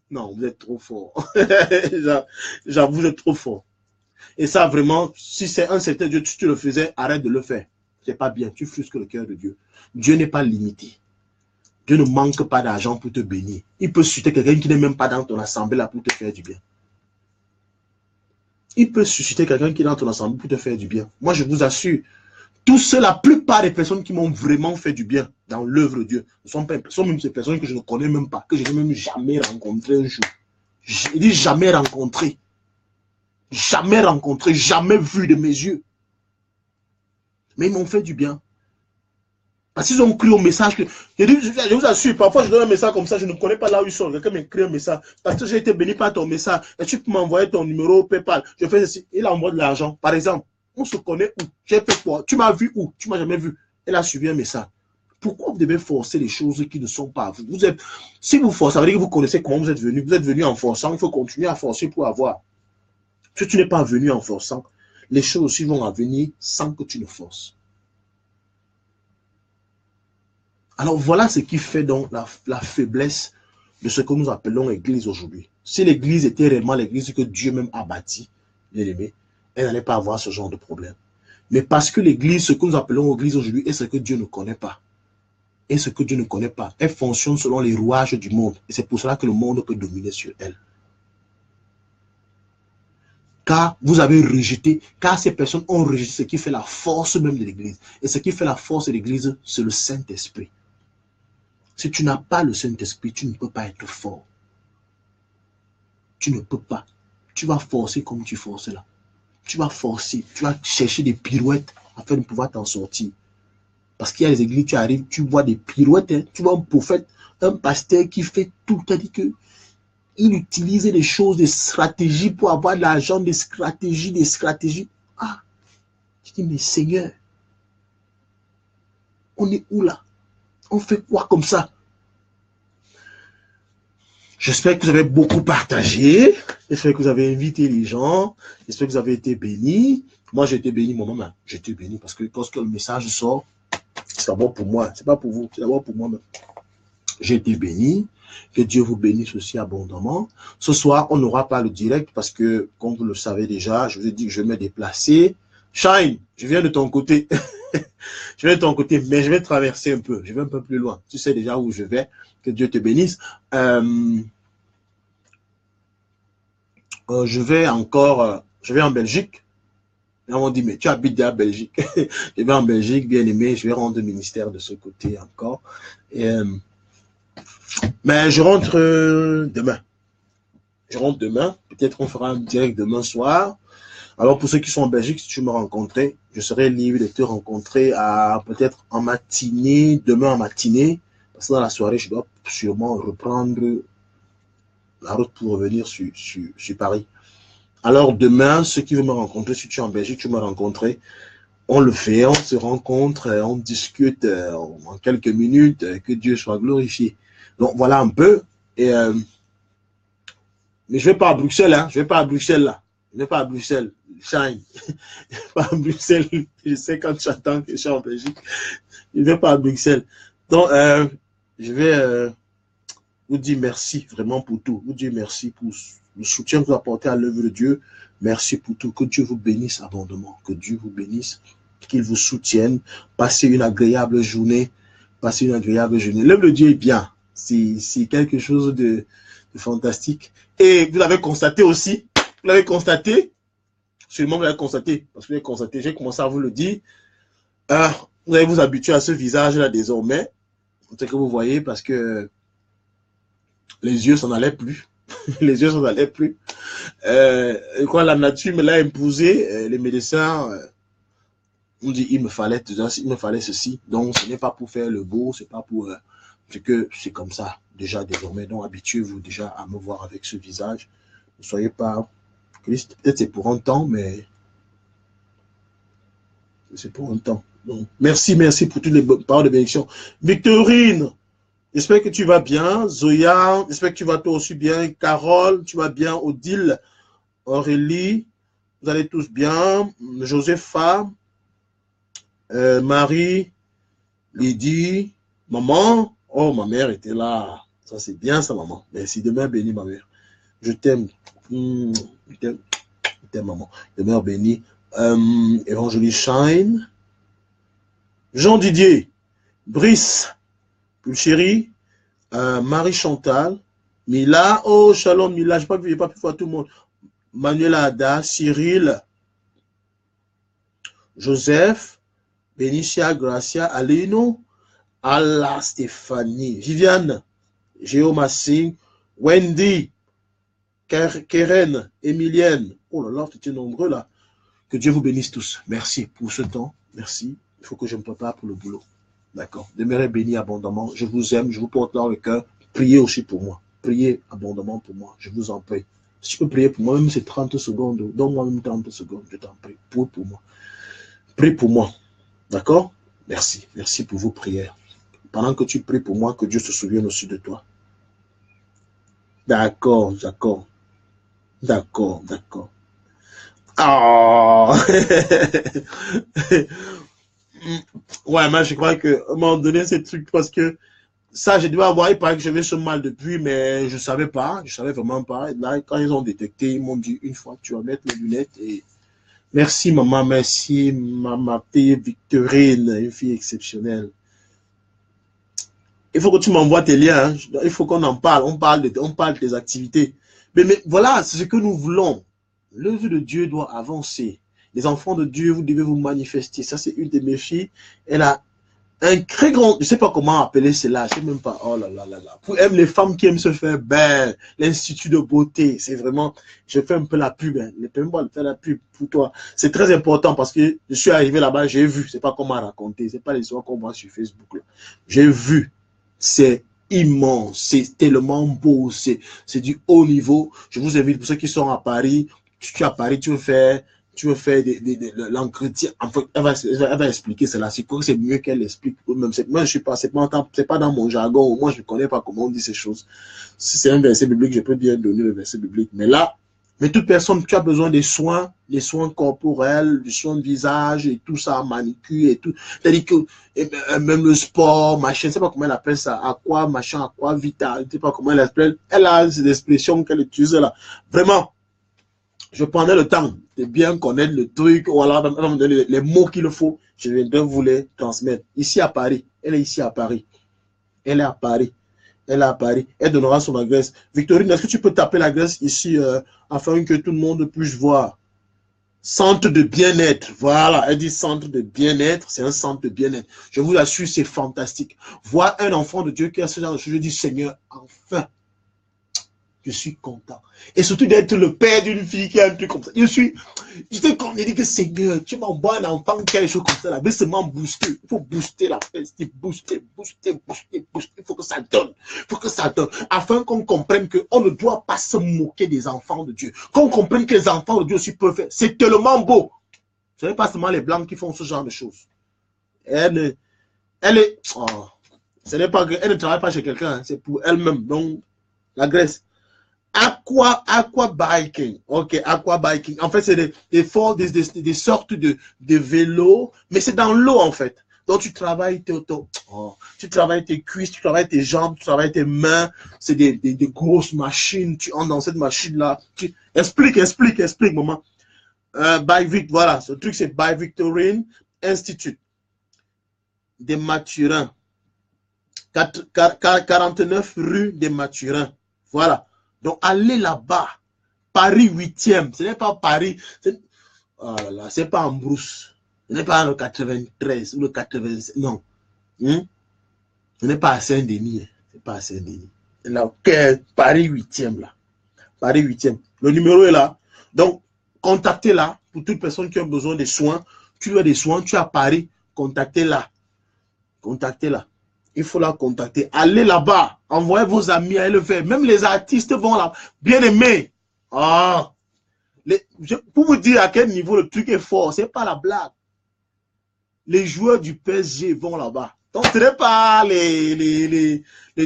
A: Non, vous êtes trop fort. J'avoue, vous êtes trop fort. Et ça, vraiment, si c'est un certain Dieu, tu le faisais, arrête de le faire. C'est pas bien, tu frustres le cœur de Dieu. Dieu n'est pas limité. Dieu ne manque pas d'argent pour te bénir. Il peut susciter quelqu'un qui n'est même pas dans ton assemblée là pour te faire du bien. Il peut susciter quelqu'un qui est dans ton assemblée pour te faire du bien. Moi, je vous assure, tous ceux, la plupart des personnes qui m'ont vraiment fait du bien dans l'œuvre de Dieu, sont même ces personnes que je ne connais même pas, que je n'ai même jamais rencontré un jour. Je dis jamais rencontré. Jamais rencontré, jamais vu de mes yeux. Mais ils m'ont fait du bien. Parce qu'ils ont cru au message que... Je vous assure, parfois je donne un message comme ça, je ne connais pas là où ils sont. Quelqu'un m'écrit un message. Parce que j'ai été béni par ton message. Et tu peux m'envoyer ton numéro PayPal. Je fais ceci. Il envoie de l'argent. Par exemple, on se connaît où? J'ai fait quoi? Tu m'as vu où? Tu m'as jamais vu. Elle a suivi un message. Pourquoi vous devez forcer les choses qui ne sont pas vous? Si vous forcez, ça veut dire que vous connaissez comment vous êtes venu. Vous êtes venu en forçant. Il faut continuer à forcer pour avoir. Si tu n'es pas venu en forçant, les choses aussi vont venir sans que tu ne forces. Alors voilà ce qui fait donc la faiblesse de ce que nous appelons l'église aujourd'hui. Si l'église était réellement l'église que Dieu même a bâtie, bien aimé, elle n'allait pas avoir ce genre de problème. Mais parce que l'église, ce que nous appelons l'église aujourd'hui, est ce que Dieu ne connaît pas. Et ce que Dieu ne connaît pas, elle fonctionne selon les rouages du monde. Et c'est pour cela que le monde peut dominer sur elle. Car vous avez rejeté, car ces personnes ont rejeté ce qui fait la force même de l'église. Et ce qui fait la force de l'église, c'est le Saint-Esprit. Si tu n'as pas le Saint-Esprit, tu ne peux pas être fort. Tu ne peux pas. Tu vas forcer comme tu forces là. Tu vas forcer, tu vas chercher des pirouettes. afin de pouvoir t'en sortir. Parce qu'il y a des églises, tu arrives, tu vois des pirouettes, hein, tu vois un prophète, un pasteur qui fait tout, c'est-à-dire que il utilise des choses, des stratégies pour avoir de l'argent, des stratégies. Ah, je dis, mais Seigneur, on est où là? On fait quoi comme ça? J'espère que vous avez beaucoup partagé. J'espère que vous avez invité les gens. J'espère que vous avez été bénis. Moi, j'ai été béni moi-même. J'ai été béni parce que lorsque le message sort, c'est d'abord pour moi. C'est pas pour vous, c'est d'abord pour moi-même. J'ai été béni. Que Dieu vous bénisse aussi abondamment. Ce soir, on n'aura pas le direct parce que, comme vous le savez déjà, je vous ai dit que je vais me déplacer. Shine, je viens de ton côté. Je viens de ton côté, mais je vais traverser un peu. Je vais un peu plus loin. Tu sais déjà où je vais. Que Dieu te bénisse. Je vais en Belgique. Et on m'a dit, mais tu habites déjà en Belgique. Je vais en Belgique, bien aimé. Je vais rendre le ministère de ce côté encore. Mais je rentre demain. Je rentre demain. Peut-être qu'on fera un direct demain soir. Alors, pour ceux qui sont en Belgique, si tu me rencontrais, je serai libre de te rencontrer peut-être en matinée, demain en matinée. Parce que dans la soirée, je dois sûrement reprendre la route pour revenir sur Paris. Alors, demain, ceux qui veulent me rencontrer, si tu es en Belgique, tu me rencontrer. On le fait, on se rencontre, on discute en quelques minutes, que Dieu soit glorifié. Donc, voilà un peu. Mais je ne vais pas à Bruxelles, hein. Je ne vais pas à Bruxelles, là. Je ne vais pas à Bruxelles. Shine. Je ne vais pas à Bruxelles. Je sais quand tu attends que je suis en Belgique. Je ne vais pas à Bruxelles. Donc, je vais vous dire merci vraiment pour tout. Vous dire merci pour le soutien que vous apportez à l'œuvre de Dieu. Merci pour tout. Que Dieu vous bénisse abondamment. Que Dieu vous bénisse. Qu'il vous soutienne. Passez une agréable journée. Passez une agréable journée. L'œuvre de Dieu est bien. C'est quelque chose de fantastique. Et vous l'avez constaté aussi. Vous l'avez constaté. Sûrement, vous l'avez constaté. Parce que vous l'avez constaté. J'ai commencé à vous le dire. Vous allez vous habituer à ce visage-là désormais. C'est ce que vous voyez parce que les yeux s'en allaient plus. Les yeux s'en allaient plus. Quand la nature me l'a imposé, les médecins ont dit il me fallait ceci. Donc, ce n'est pas pour faire le beau, c'est pas pour... c'est que c'est comme ça, déjà, désormais. Donc, habituez-vous déjà à me voir avec ce visage. Ne soyez pas Christ. Peut-être c'est pour un temps, mais c'est pour un temps. Donc, merci pour toutes les paroles de bénédiction. Victorine, j'espère que tu vas bien. Zoya, j'espère que tu vas toi aussi bien. Carole, tu vas bien. Odile, Aurélie, vous allez tous bien. Josepha, Marie, Lydie, maman. Oh, ma mère était là. Ça, c'est bien, ça, maman. Merci. Demain, béni, ma mère. Je t'aime. Je t'aime, maman. Demain, béni. Évangélie Shine. Jean Didier, Brice, Pulchérie, Marie Chantal, Mila, oh Shalom Mila, je n'ai pas pu voir tout le monde. Manuel Ada, Cyril, Joseph, Benicia, Gracia, Alino, Ala Stéphanie, Viviane, Géoma Singh, Wendy, Keren, Emilienne. Oh là là, tu es nombreux là. Que Dieu vous bénisse tous. Merci pour ce temps. Merci. Il faut que je me prépare pour le boulot. D'accord. Demeurez bénis abondamment. Je vous aime. Je vous porte dans le cœur. Priez aussi pour moi. Priez abondamment pour moi. Je vous en prie. Si tu peux prier pour moi, même c'est 30 secondes. Donne-moi même 30 secondes. Je t'en prie. Prie pour moi. Prie pour moi. D'accord? Merci. Merci pour vos prières. Pendant que tu pries pour moi, que Dieu se souvienne aussi de toi. D'accord, d'accord. D'accord, d'accord. Oh. Ouais, mais je crois qu'à un moment donné, ces trucs, parce que ça, je devais avoir, il paraît que j'avais ce mal depuis, mais je ne savais pas, je ne savais vraiment pas. Là, quand ils ont détecté, ils m'ont dit une fois, tu vas mettre les lunettes. Et merci, maman, merci, ma fille Victorine, une fille exceptionnelle. Il faut que tu m'envoies tes liens, hein. Il faut qu'on en parle, on parle de tes activités. Mais voilà, c'est ce que nous voulons. L'œuvre de Dieu doit avancer. Les enfants de Dieu, vous devez vous manifester. Ça, c'est une de mes filles. Elle a un très grand, je ne sais pas comment appeler cela, je ne sais même pas, oh là là là là. Pour les femmes qui aiment se faire belle, l'Institut de beauté, c'est vraiment, je fais un peu la pub, hein. Permets-moi de faire la pub pour toi. C'est très important parce que je suis arrivé là-bas, j'ai vu, c'est pas comment raconter, c'est pas les histoires qu'on voit sur Facebook. J'ai vu, c'est immense, c'est tellement beau, c'est du haut niveau. Je vous invite, pour ceux qui sont à Paris, tu es à Paris, tu veux faire l'entretien. En fait, elle va expliquer cela. C'est quoi, c'est mieux qu'elle explique. Même, moi, je suis pas, c'est pas dans mon jargon. Moi, je ne connais pas comment on dit ces choses. Si c'est un verset biblique, je peux bien donner le verset biblique. Mais là, mais toute personne, tu as besoin des soins corporels, des soins de visage et tout ça, manicure et tout. C'est-à-dire que même le sport, machin, je ne sais pas comment elle appelle ça, aqua, machin, aqua vita, je ne sais pas comment elle appelle. Elle a ces expressions qu'elle utilise là. Vraiment, je prenais le temps de bien connaître le truc, voilà, les mots qu'il faut, je viendrai vous les transmettre. Ici à Paris, elle est ici à Paris. Elle est à Paris. Elle est à Paris. Elle donnera son adresse. Victorine, est-ce que tu peux taper l'adresse ici afin que tout le monde puisse voir? Centre de bien-être. Voilà, elle dit centre de bien-être. C'est un centre de bien-être. Je vous assure, c'est fantastique. Voir un enfant de Dieu qui a ce genre de choses, je dis, Seigneur, enfin, je suis content. Et surtout d'être le père d'une fille qui a un truc comme ça. Je te connais, dit que Seigneur, tu m'envoies un enfant qui a des choses comme ça. Là, mais seulement booster. Il faut booster la fête. Booster. Il faut que ça donne. Il faut que ça donne. Afin qu'on comprenne qu'on ne doit pas se moquer des enfants de Dieu. Qu'on comprenne que les enfants de Dieu aussi peuvent faire. C'est tellement beau. Ce n'est pas seulement les blancs qui font ce genre de choses. Elle est. Oh, ce n'est pas que, elle ne travaille pas chez quelqu'un. Hein, c'est pour elle-même. Donc, la Grèce. Aqua biking. Ok, aqua biking. En fait, c'est des sortes de vélos, mais c'est dans l'eau, en fait. Donc, tu travailles tu travailles tes cuisses, tu travailles tes jambes, tu travailles tes mains. C'est des grosses machines. Tu entres dans cette machine-là. Explique, maman. Voilà. Ce truc, c'est By Victorine Institute. Des Mathurins. 49 rue des Mathurins. Voilà. Donc, allez là-bas. Paris 8e. Ce n'est pas Paris. Oh là là, c'est pas en Brousse. Ce n'est pas le 93 ou le 86. Non. Ce n'est pas à Saint-Denis. C'est pas à Saint-Denis. Là, Paris 8e, là. Paris 8e. Le numéro est là. Donc, contactez-la pour toute personne qui a besoin de soins. Tu as des soins, tu es à Paris. Contactez-la. Contactez-la. Il faut la contacter. Allez là-bas. Envoyez vos amis à elle le faire. Même les artistes vont là. Bien aimés. Ah. Pour vous dire à quel niveau le truc est fort, c'est pas la blague. Les joueurs du PSG vont là-bas. Donc, ce n'est pas les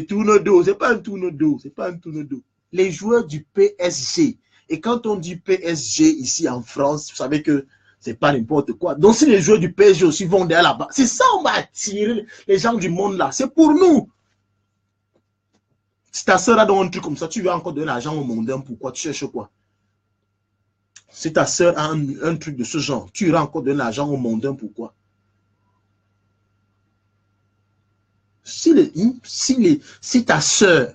A: tournois d'eau. Ce n'est pas un tournoi d'eau. C'est pas un tournoi d'eau. Les joueurs du PSG. Et quand on dit PSG ici en France, vous savez que c'est pas n'importe quoi. Donc, si les joueurs du PSG aussi vont derrière là-bas, c'est ça, on va attirer les gens du monde là. C'est pour nous. Si ta soeur a donc un truc comme ça, tu veux encore donner l'argent au mondain, pourquoi? Tu cherches quoi? Si ta soeur a un truc de ce genre, tu iras encore donner l'argent au mondain, pourquoi? Si ta soeur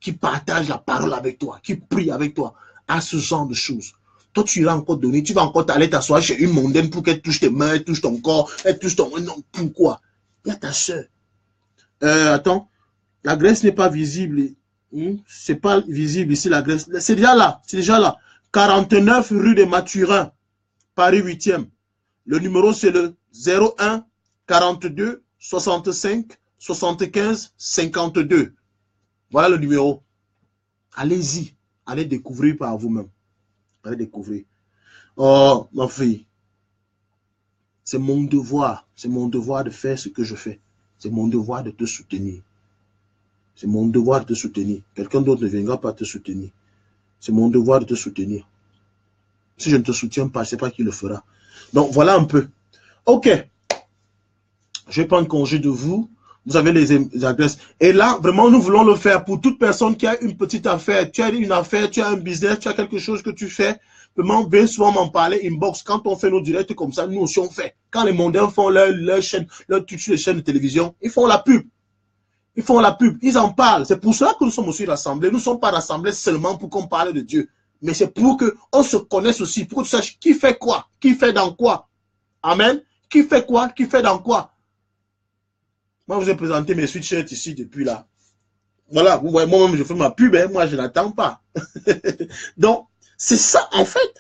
A: qui partage la parole avec toi, qui prie avec toi, a ce genre de choses, toi, tu iras encore donner, tu vas encore t'aller t'asseoir chez une mondaine pour qu'elle touche tes mains, elle touche ton corps, elle touche ton... Non, pourquoi? Il y a ta soeur. Attends, la Grèce n'est pas visible. C'est pas visible ici, la Grèce. C'est déjà là, c'est déjà là. 49 rue des Mathurins, Paris 8e. Le numéro, c'est le 01 42 65 75 52. Voilà le numéro. Allez-y, allez découvrir par vous-même. Allez découvrir. Oh, ma fille, c'est mon devoir de faire ce que je fais. C'est mon devoir de te soutenir. C'est mon devoir de te soutenir. Quelqu'un d'autre ne viendra pas te soutenir. C'est mon devoir de te soutenir. Si je ne te soutiens pas, je ne sais pas qui le fera. Donc, voilà un peu. OK. Je vais prendre congé de vous. Vous avez les adresses. Et là, vraiment, nous voulons le faire pour toute personne qui a une petite affaire. Tu as une affaire, tu as un business, tu as quelque chose que tu fais. Vraiment, viens souvent m'en parler, inbox. Quand on fait nos directs comme ça, nous aussi on fait. Quand les mondains font leur chaîne, leur truc sur les chaînes de télévision, ils font la pub. Ils font la pub, ils en parlent. C'est pour cela que nous sommes aussi rassemblés. Nous ne sommes pas rassemblés seulement pour qu'on parle de Dieu. Mais c'est pour qu'on se connaisse aussi, pour que tu saches qui fait quoi, qui fait dans quoi. Amen. Qui fait quoi? Qui fait dans quoi? Moi, je vous ai présenté mes sweatshirts ici depuis là. Voilà, vous voyez, moi-même, je fais ma pub, hein, moi, je n'attends pas. Donc, c'est ça, en fait.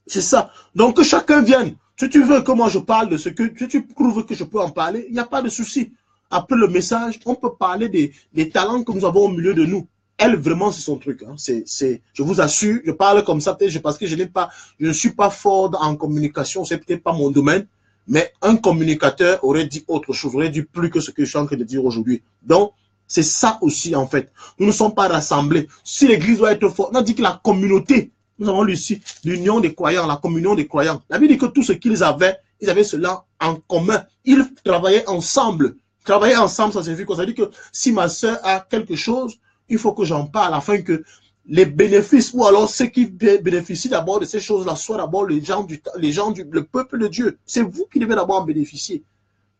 A: C'est ça. Donc, que chacun vienne. Si tu veux que moi je parle de ce que, si tu prouves que je peux en parler, il n'y a pas de souci. Après le message, on peut parler des talents que nous avons au milieu de nous. Elle, vraiment, c'est son truc. Hein. Je vous assure, je parle comme ça, peut-être parce que je ne suis pas fort en communication, c'est peut-être pas mon domaine, mais un communicateur aurait dit autre chose, aurait dit plus que ce que je suis en train de dire aujourd'hui. Donc, c'est ça aussi, en fait. Nous ne sommes pas rassemblés. Si l'église doit être forte, on a dit que la communauté, nous avons lu ici, l'union des croyants, la communion des croyants. La Bible dit que tout ce qu'ils avaient cela en commun. Ils travaillaient ensemble. Travailler ensemble, ça signifie quoi? Ça veut dire que si ma soeur a quelque chose, il faut que j'en parle afin que les bénéfices, ou alors ceux qui bénéficient d'abord de ces choses-là, soient d'abord le peuple de Dieu. C'est vous qui devez d'abord en bénéficier.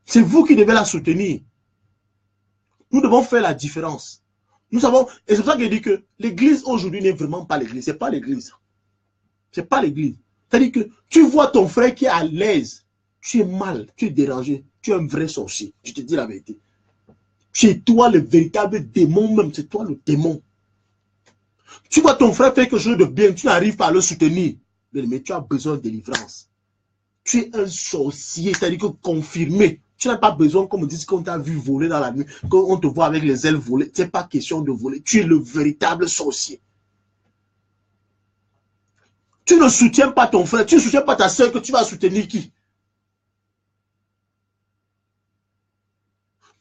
A: C'est vous qui devez la soutenir. Nous devons faire la différence. Nous avons, et c'est pour ça que je dis que l'église aujourd'hui n'est vraiment pas l'église. C'est pas l'église. C'est pas l'église. C'est-à-dire que tu vois ton frère qui est à l'aise, tu es mal, tu es dérangé, tu es un vrai sorcier. Je te dis la vérité. C'est toi le véritable démon même, c'est toi le démon. Tu vois ton frère faire quelque chose de bien, tu n'arrives pas à le soutenir. Mais tu as besoin de délivrance. Tu es un sorcier, c'est-à-dire que confirmé. Tu n'as pas besoin qu'on me dise qu'on t'a vu voler dans la nuit, qu'on te voit avec les ailes volées. Ce n'est pas question de voler. Tu es le véritable sorcier. Tu ne soutiens pas ton frère, tu ne soutiens pas ta soeur, que tu vas soutenir qui?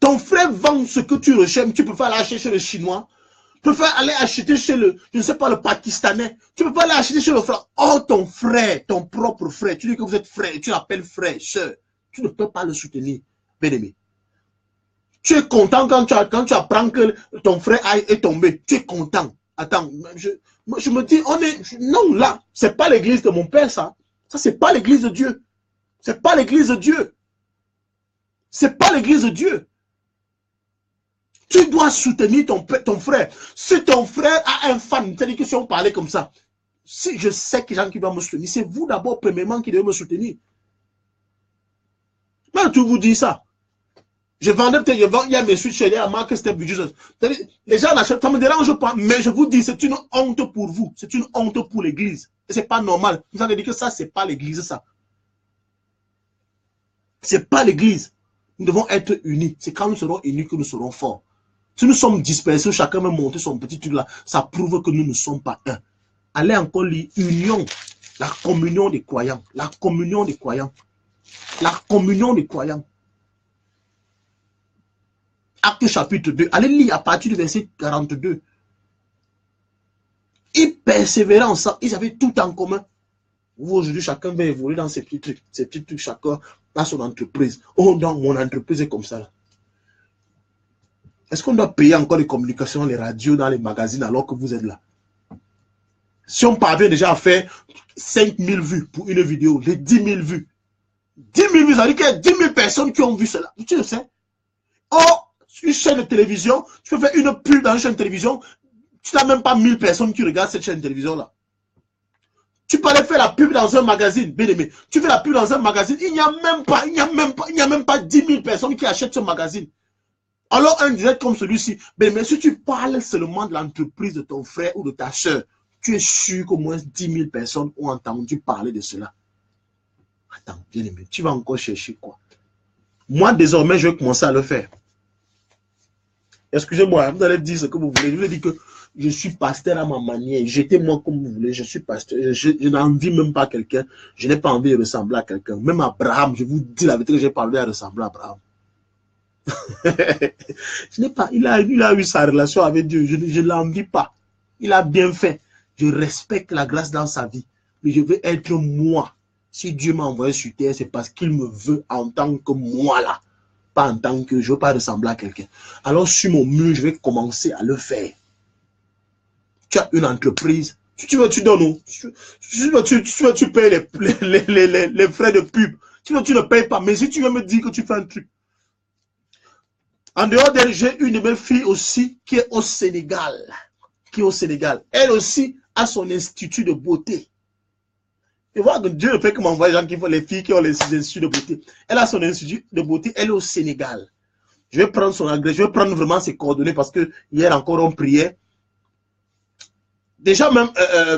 A: Ton frère vend ce que tu recherches, tu peux pas aller acheter chez le Chinois, tu peux pas aller acheter chez le, je ne sais pas, le Pakistanais, tu peux pas aller acheter chez le frère. Oh, ton frère, ton propre frère, tu dis que vous êtes frère, tu l'appelles frère, soeur, tu ne peux pas le soutenir, bien-aimé. Tu es content quand tu apprends que ton frère est tombé, tu es content. Attends, je me dis, non, là, c'est pas l'église de mon père, ça. Ça, c'est pas l'église de Dieu. C'est pas l'église de Dieu. C'est pas l'église de Dieu. Tu dois soutenir ton frère. Si ton frère a un fan, c'est-à-dire que si on parlait comme ça, si je sais que les gens qui vont me soutenir, c'est vous d'abord, premièrement, qui devez me soutenir. Moi, tu vous dis ça. Je vendais peut-être, il y a mes suites chez les marques Step Videos. Les gens l'achètent, ça ne me dérange pas, mais je vous dis, c'est une honte pour vous. C'est une honte pour l'église. Et ce n'est pas normal. Vous avez dit que ça, ce n'est pas l'église, ça. Ce n'est pas l'église. Nous devons être unis. C'est quand nous serons unis que nous serons forts. Si nous sommes dispersés, chacun va monter son petit truc là, ça prouve que nous ne sommes pas un. Allez encore lire union, la communion des croyants. La communion des croyants. La communion des croyants. Acte chapitre 2. Allez lire à partir du verset 42. Ils persévéraient ensemble. Ils avaient tout en commun. Vous, aujourd'hui, chacun va évoluer dans ses petits trucs. Ses petits trucs, chacun dans son entreprise. Oh non, mon entreprise est comme ça. Est-ce qu'on doit payer encore les communications, les radios, dans les magazines alors que vous êtes là? Si on parvient déjà à faire 5 000 vues pour une vidéo, les 10 000 vues. 10 000 vues, ça veut dire qu'il y a 10 000 personnes qui ont vu cela. Tu le sais? Oh, une chaîne de télévision, tu peux faire une pub dans une chaîne de télévision, tu n'as même pas 1000 personnes qui regardent cette chaîne de télévision-là. Tu peux aller faire la pub dans un magazine, bien aimé. Tu fais la pub dans un magazine, il n'y a même pas 10 000 personnes qui achètent ce magazine. Alors, un direct comme celui-ci, mais si tu parles seulement de l'entreprise de ton frère ou de ta soeur, tu es sûr qu'au moins 10 000 personnes ont entendu parler de cela. Attends, bien aimé, tu vas encore chercher quoi? Moi, désormais, je vais commencer à le faire. Excusez-moi, vous allez dire ce que vous voulez. Je vous ai dit que je suis pasteur à ma manière. Jetez-moi comme vous voulez, je suis pasteur. Je n'envie même pas quelqu'un. Je n'ai pas envie de ressembler à quelqu'un. Même Abraham, je vous dis la vérité que j'ai parlé à ressembler à Abraham. Je n'ai pas, il a eu sa relation avec Dieu, je ne l'envie pas. Il a bien fait. Je respecte la grâce dans sa vie. Mais je veux être moi. Si Dieu m'a envoyé sur terre, c'est parce qu'il me veut en tant que moi là. Pas en tant que je ne veux pas ressembler à quelqu'un. Alors sur mon mur, je vais commencer à le faire. Tu as une entreprise. Tu donnes. Tu payes les frais de pub. Tu ne payes pas. Mais si tu veux me dire que tu fais un truc. En dehors d'elle, j'ai une de mes filles aussi qui est au Sénégal. Elle aussi a son institut de beauté. Et voilà que Dieu ne fait que m'envoyer les gens qui font les filles qui ont les instituts de beauté. Elle a son institut de beauté, elle est au Sénégal. Je vais prendre son adresse, je vais prendre vraiment ses coordonnées parce que hier encore on priait. Déjà même,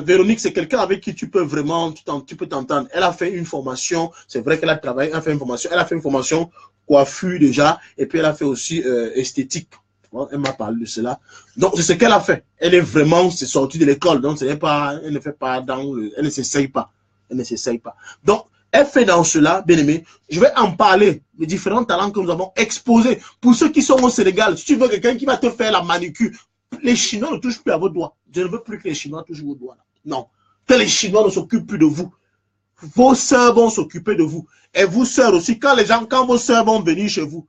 A: Véronique, c'est quelqu'un avec qui tu peux vraiment, tu peux t'entendre. Elle a fait une formation, c'est vrai qu'elle a travaillé, elle a fait une formation, coiffure déjà, et puis elle a fait aussi esthétique. Bon, elle m'a parlé de cela. Donc, c'est ce qu'elle a fait. Elle est vraiment, c'est sortie de l'école, donc ce n'est pas, elle ne fait pas elle ne s'essaye pas. Elle ne s'essaye pas. Donc, elle fait dans cela, bien aimé. Je vais en parler, les différents talents que nous avons exposés. Pour ceux qui sont au Sénégal, si tu veux quelqu'un qui va te faire la manicure, les Chinois ne touchent plus à vos doigts. Je ne veux plus que les Chinois touchent vos doigts. Non. Que les Chinois ne s'occupent plus de vous. Vos sœurs vont s'occuper de vous. Et vous, sœurs aussi, quand vos sœurs vont venir chez vous,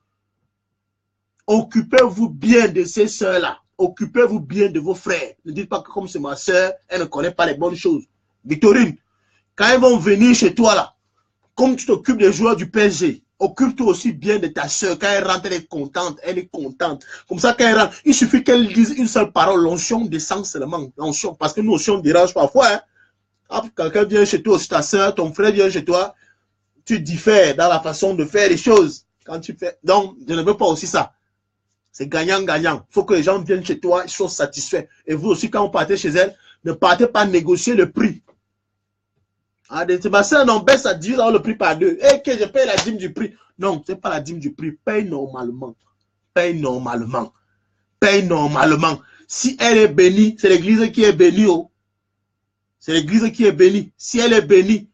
A: occupez-vous bien de ces sœurs-là. Occupez-vous bien de vos frères. Ne dites pas que comme c'est ma sœur, elle ne connaît pas les bonnes choses. Victorine, quand ils vont venir chez toi là, comme tu t'occupes des joueurs du PSG, occupe-toi aussi bien de ta soeur. Quand elle rentre, elle est contente. Elle est contente. Comme ça, quand elle rentre, il suffit qu'elle dise une seule parole. L'onction descend seulement. L'onction. Parce que nous aussi, on dérange parfois. Hein. Quelqu'un vient chez toi, aussi ta soeur, ton frère vient chez toi, tu diffères dans la façon de faire les choses. Quand tu fais. Donc, je ne veux pas aussi ça. C'est gagnant-gagnant. Il faut que les gens viennent chez toi, ils soient satisfaits. Et vous aussi, quand vous partez chez elle, ne partez pas négocier le prix. Ah, c'est ma soeur, non, baisse à 10 le prix par deux. Et que je paye la dîme du prix. Non, ce n'est pas la dîme du prix. Paye normalement. Paye normalement. Paye normalement. Si elle est bénie, c'est l'église qui est bénie. Oh. C'est l'église qui est bénie. Si elle est bénie,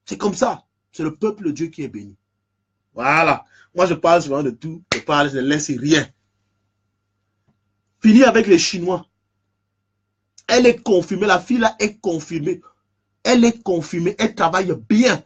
A: c'est comme ça. C'est le peuple de Dieu qui est béni. Voilà. Moi, je parle souvent de tout. Je ne laisse rien. Fini avec les Chinois. Elle est confirmée. La fille là est confirmée. Elle est confirmée. Elle travaille bien.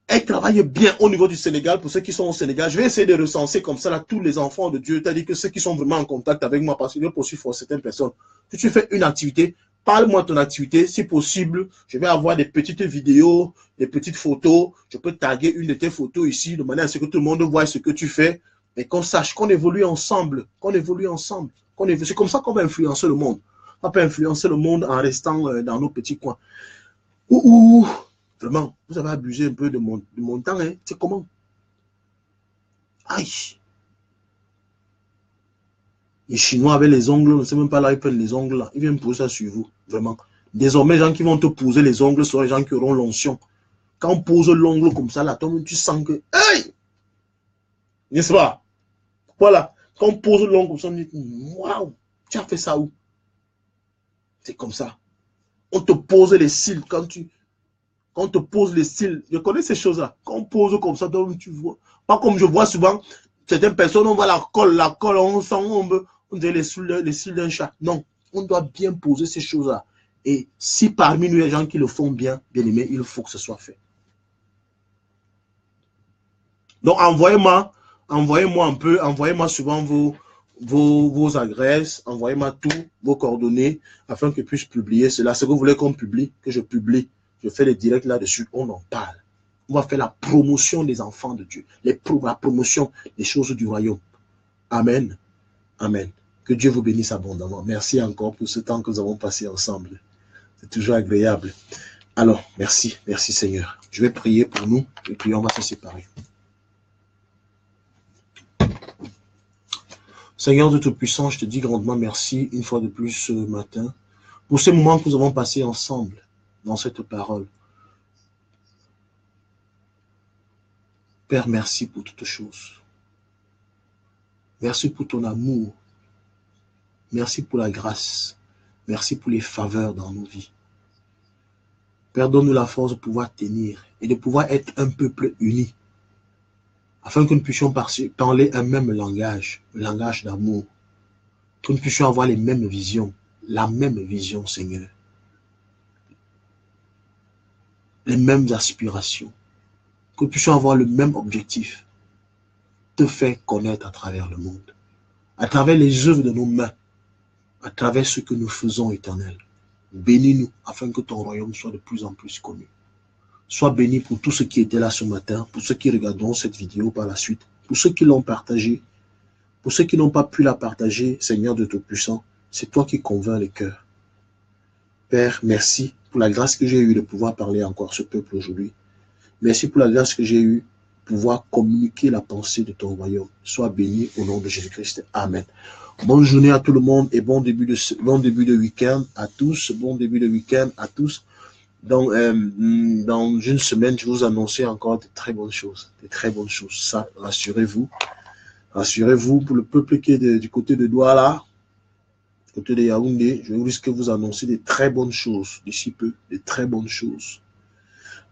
A: Elle travaille bien au niveau du Sénégal. Pour ceux qui sont au Sénégal, je vais essayer de recenser comme ça là, tous les enfants de Dieu. C'est-à-dire que ceux qui sont vraiment en contact avec moi, parce que je poursuis pour certaines personnes. Si tu fais une activité, parle-moi de ton activité. Si possible, je vais avoir des petites vidéos, des petites photos. Je peux taguer une de tes photos ici, de manière à ce que tout le monde voit ce que tu fais. Et qu'on sache qu'on évolue ensemble. Qu'on évolue ensemble. C'est comme ça qu'on va influencer le monde. On peut influencer le monde en restant dans nos petits coins. Vraiment, vous avez abusé un peu de mon temps. Hein. C'est comment? Aïe. Les Chinois avec les ongles, on ne sait même pas là, ils prennent les ongles là. Ils viennent poser ça sur vous. Vraiment. Désormais, les gens qui vont te poser les ongles sont les gens qui auront l'onction. Quand on pose l'ongle comme ça, là, tu sens que. Aïe! N'est-ce pas? Voilà. Quand on pose l'ongle comme ça, on dit waouh, tu as fait ça où? C'est comme ça. On te pose les cils quand on te pose les cils. Je connais ces choses-là. Quand on pose comme ça, donc tu vois. Pas comme je vois souvent, certaines personnes, on voit la colle, on sent, on dirait les cils d'un chat. Non, on doit bien poser ces choses-là. Et si parmi nous, il y a des gens qui le font bien, bien aimé, il faut que ce soit fait. Donc, envoyez-moi un peu, envoyez-moi souvent vos adresses, envoyez-moi tous vos coordonnées afin que je puisse publier cela. Si vous voulez qu'on publie, que je publie, je fais les directs là-dessus, on en parle. On va faire la promotion des enfants de Dieu, la promotion des choses du royaume. Amen. Amen. Que Dieu vous bénisse abondamment. Merci encore pour ce temps que nous avons passé ensemble. C'est toujours agréable. Alors, merci. Merci Seigneur. Je vais prier pour nous et puis on va se séparer. Seigneur de Tout-Puissant, je te dis grandement merci une fois de plus ce matin pour ces moments que nous avons passés ensemble dans cette parole. Père, merci pour toutes choses. Merci pour ton amour. Merci pour la grâce. Merci pour les faveurs dans nos vies. Père, donne-nous la force de pouvoir tenir et de pouvoir être un peuple uni, afin que nous puissions parler un même langage, le langage d'amour, que nous puissions avoir les mêmes visions, la même vision, Seigneur, les mêmes aspirations, que nous puissions avoir le même objectif, te faire connaître à travers le monde, à travers les œuvres de nos mains, à travers ce que nous faisons, Éternel. Bénis-nous afin que ton royaume soit de plus en plus connu. Sois béni pour tous ceux qui étaient là ce matin, pour ceux qui regarderont cette vidéo par la suite, pour ceux qui l'ont partagée, pour ceux qui n'ont pas pu la partager, Seigneur de Tout-Puissant, c'est toi qui convaincs les cœurs. Père, merci pour la grâce que j'ai eue de pouvoir parler encore à ce peuple aujourd'hui. Merci pour la grâce que j'ai eue de pouvoir communiquer la pensée de ton royaume. Sois béni au nom de Jésus-Christ. Amen. Bonne journée à tout le monde et bon début de week-end à tous. Bon début de week-end à tous. Donc, dans une semaine, je vais vous annoncer encore de très bonnes choses. De très bonnes choses. Ça, rassurez-vous. Rassurez-vous pour le peuple qui est du côté de Douala, côté de Yaoundé, je risque de vous annoncer de très bonnes choses d'ici peu, de très bonnes choses.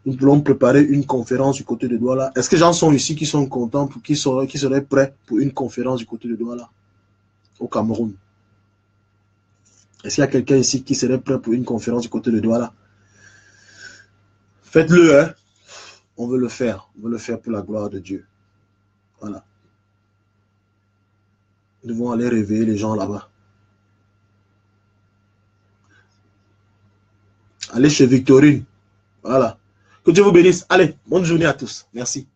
A: Nous voulons préparer une conférence du côté de Douala. Est-ce que les gens sont ici qui sont contents, qui seraient prêts pour une conférence du côté de Douala, au Cameroun? Est-ce qu'il y a quelqu'un ici qui serait prêt pour une conférence du côté de Douala? Faites-le, hein. On veut le faire. On veut le faire pour la gloire de Dieu. Voilà. Nous devons aller réveiller les gens là-bas. Allez chez Victorine. Voilà. Que Dieu vous bénisse. Allez, bonne journée à tous. Merci.